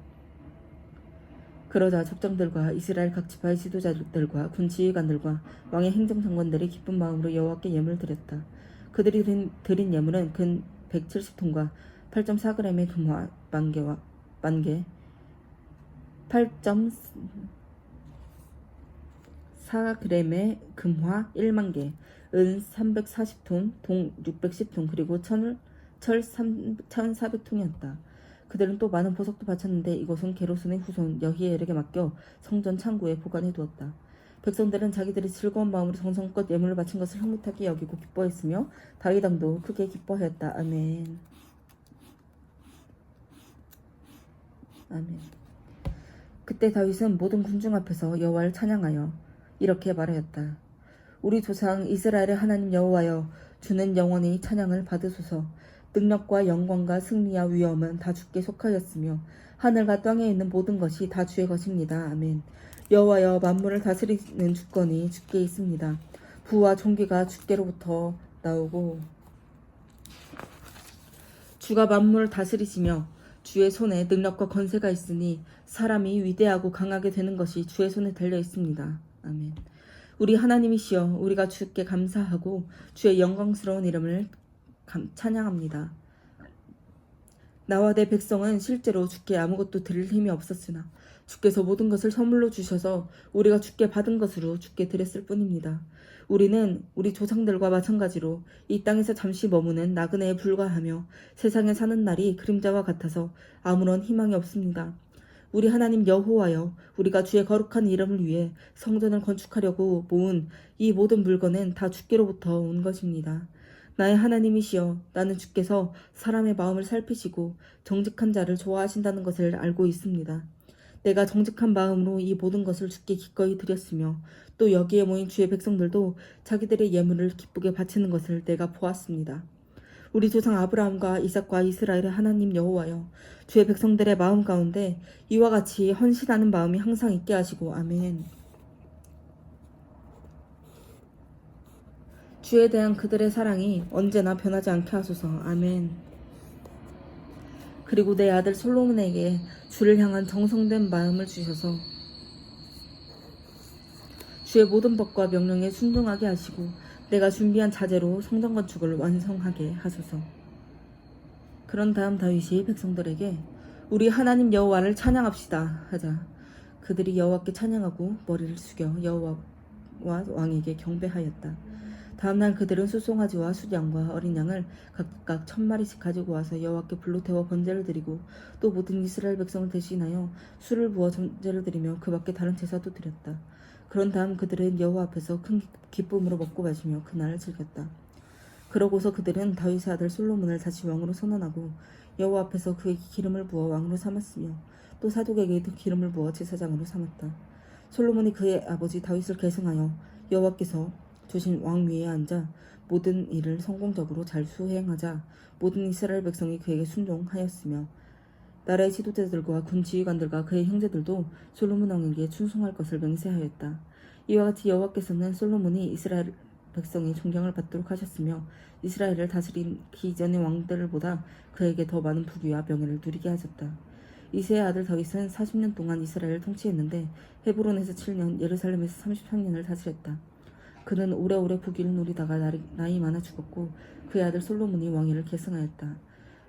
그러자 족장들과 이스라엘 각 지파의 지도자들과 군 지휘관들과 왕의 행정장관들이 기쁜 마음으로 여호와께 예물을 드렸다. 그들이 드린 예물은 근 170톤과 8.4g의 금화 만개 8.4g의 금화 1만 개, 은 340톤, 동 610톤, 그리고 철 1,400톤이었다. 그들은 또 많은 보석도 바쳤는데 이것은 게르손의 후손 여히엘에게 맡겨 성전 창고에 보관해 두었다. 백성들은 자기들이 즐거운 마음으로 정성껏 예물을 바친 것을 흐뭇하게 여기고 기뻐했으며 다윗 왕도 크게 기뻐하였다. 아멘. 아멘. 그때 다윗은 모든 군중 앞에서 여호와를 찬양하여 이렇게 말하였다. 우리 조상 이스라엘의 하나님 여호와여, 주는 영원히 찬양을 받으소서. 능력과 영광과 승리와 위엄은 다 주께 속하였으며 하늘과 땅에 있는 모든 것이 다 주의 것입니다. 아멘. 여호와여, 만물을 다스리는 주권이 주께 있습니다. 부와 존귀가 주께로부터 나오고 주가 만물을 다스리시며 주의 손에 능력과 권세가 있으니 사람이 위대하고 강하게 되는 것이 주의 손에 달려 있습니다. 아멘. 우리 하나님이시여, 우리가 주께 감사하고 주의 영광스러운 이름을 찬양합니다. 나와 내 백성은 실제로 주께 아무것도 드릴 힘이 없었으나 주께서 모든 것을 선물로 주셔서 우리가 주께 받은 것으로 주께 드렸을 뿐입니다. 우리는 우리 조상들과 마찬가지로 이 땅에서 잠시 머무는 나그네에 불과하며 세상에 사는 날이 그림자와 같아서 아무런 희망이 없습니다. 우리 하나님 여호와여, 우리가 주의 거룩한 이름을 위해 성전을 건축하려고 모은 이 모든 물건은 다 주께로부터 온 것입니다. 나의 하나님이시여, 나는 주께서 사람의 마음을 살피시고 정직한 자를 좋아하신다는 것을 알고 있습니다. 내가 정직한 마음으로 이 모든 것을 주께 기꺼이 드렸으며 또 여기에 모인 주의 백성들도 자기들의 예물을 기쁘게 바치는 것을 내가 보았습니다. 우리 조상 아브라함과 이삭과 이스라엘의 하나님 여호와여, 주의 백성들의 마음 가운데 이와 같이 헌신하는 마음이 항상 있게 하시고 아멘. 주에 대한 그들의 사랑이 언제나 변하지 않게 하소서. 아멘. 그리고 내 아들 솔로몬에게 주를 향한 정성된 마음을 주셔서 주의 모든 법과 명령에 순종하게 하시고 내가 준비한 자재로 성전 건축을 완성하게 하소서. 그런 다음 다윗이 백성들에게 우리 하나님 여호와를 찬양합시다 하자 그들이 여호와께 찬양하고 머리를 숙여 여호와와 왕에게 경배하였다. 다음날 그들은 수송아지와 숫양과 어린 양을 각각 1000마리씩 가지고 와서 여호와께 불로 태워 번제를 드리고 또 모든 이스라엘 백성을 대신하여 술을 부어 번제를 드리며 그 밖에 다른 제사도 드렸다. 그런 다음 그들은 여호와 앞에서 큰 기쁨으로 먹고 마시며 그날을 즐겼다. 그러고서 그들은 다윗의 아들 솔로몬을 다시 왕으로 선언하고 여호와 앞에서 그에게 기름을 부어 왕으로 삼았으며 또 사독에게도 기름을 부어 제사장으로 삼았다. 솔로몬이 그의 아버지 다윗을 계승하여 여호와께서 주신 왕 위에 앉아 모든 일을 성공적으로 잘 수행하자 모든 이스라엘 백성이 그에게 순종하였으며 나라의 지도자들과 군 지휘관들과 그의 형제들도 솔로몬 왕에게 충성할 것을 맹세하였다. 이와 같이 여호와께서는 솔로몬이 이스라엘 백성의 존경을 받도록 하셨으며 이스라엘을 다스리기 이전의 왕들보다 그에게 더 많은 부귀와 명예를 누리게 하셨다. 이새의 아들 다윗은 40년 동안 이스라엘을 통치했는데 헤브론에서 7년, 예루살렘에서 33년을 다스렸다. 그는 오래오래 부귀를 누리다가 나이 많아 죽었고 그의 아들 솔로몬이 왕위를 계승하였다.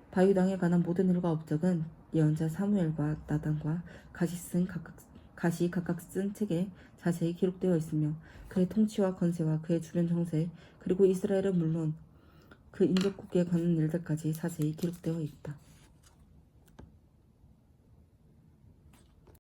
다윗 왕에 관한 모든 일과 업적은 예언자 사무엘과 나단과 갓이 각각 쓴 책에 자세히 기록되어 있으며 그의 통치와 권세와 그의 주변 정세 그리고 이스라엘은 물론 그 인접국에 관한 일들까지 자세히 기록되어 있다.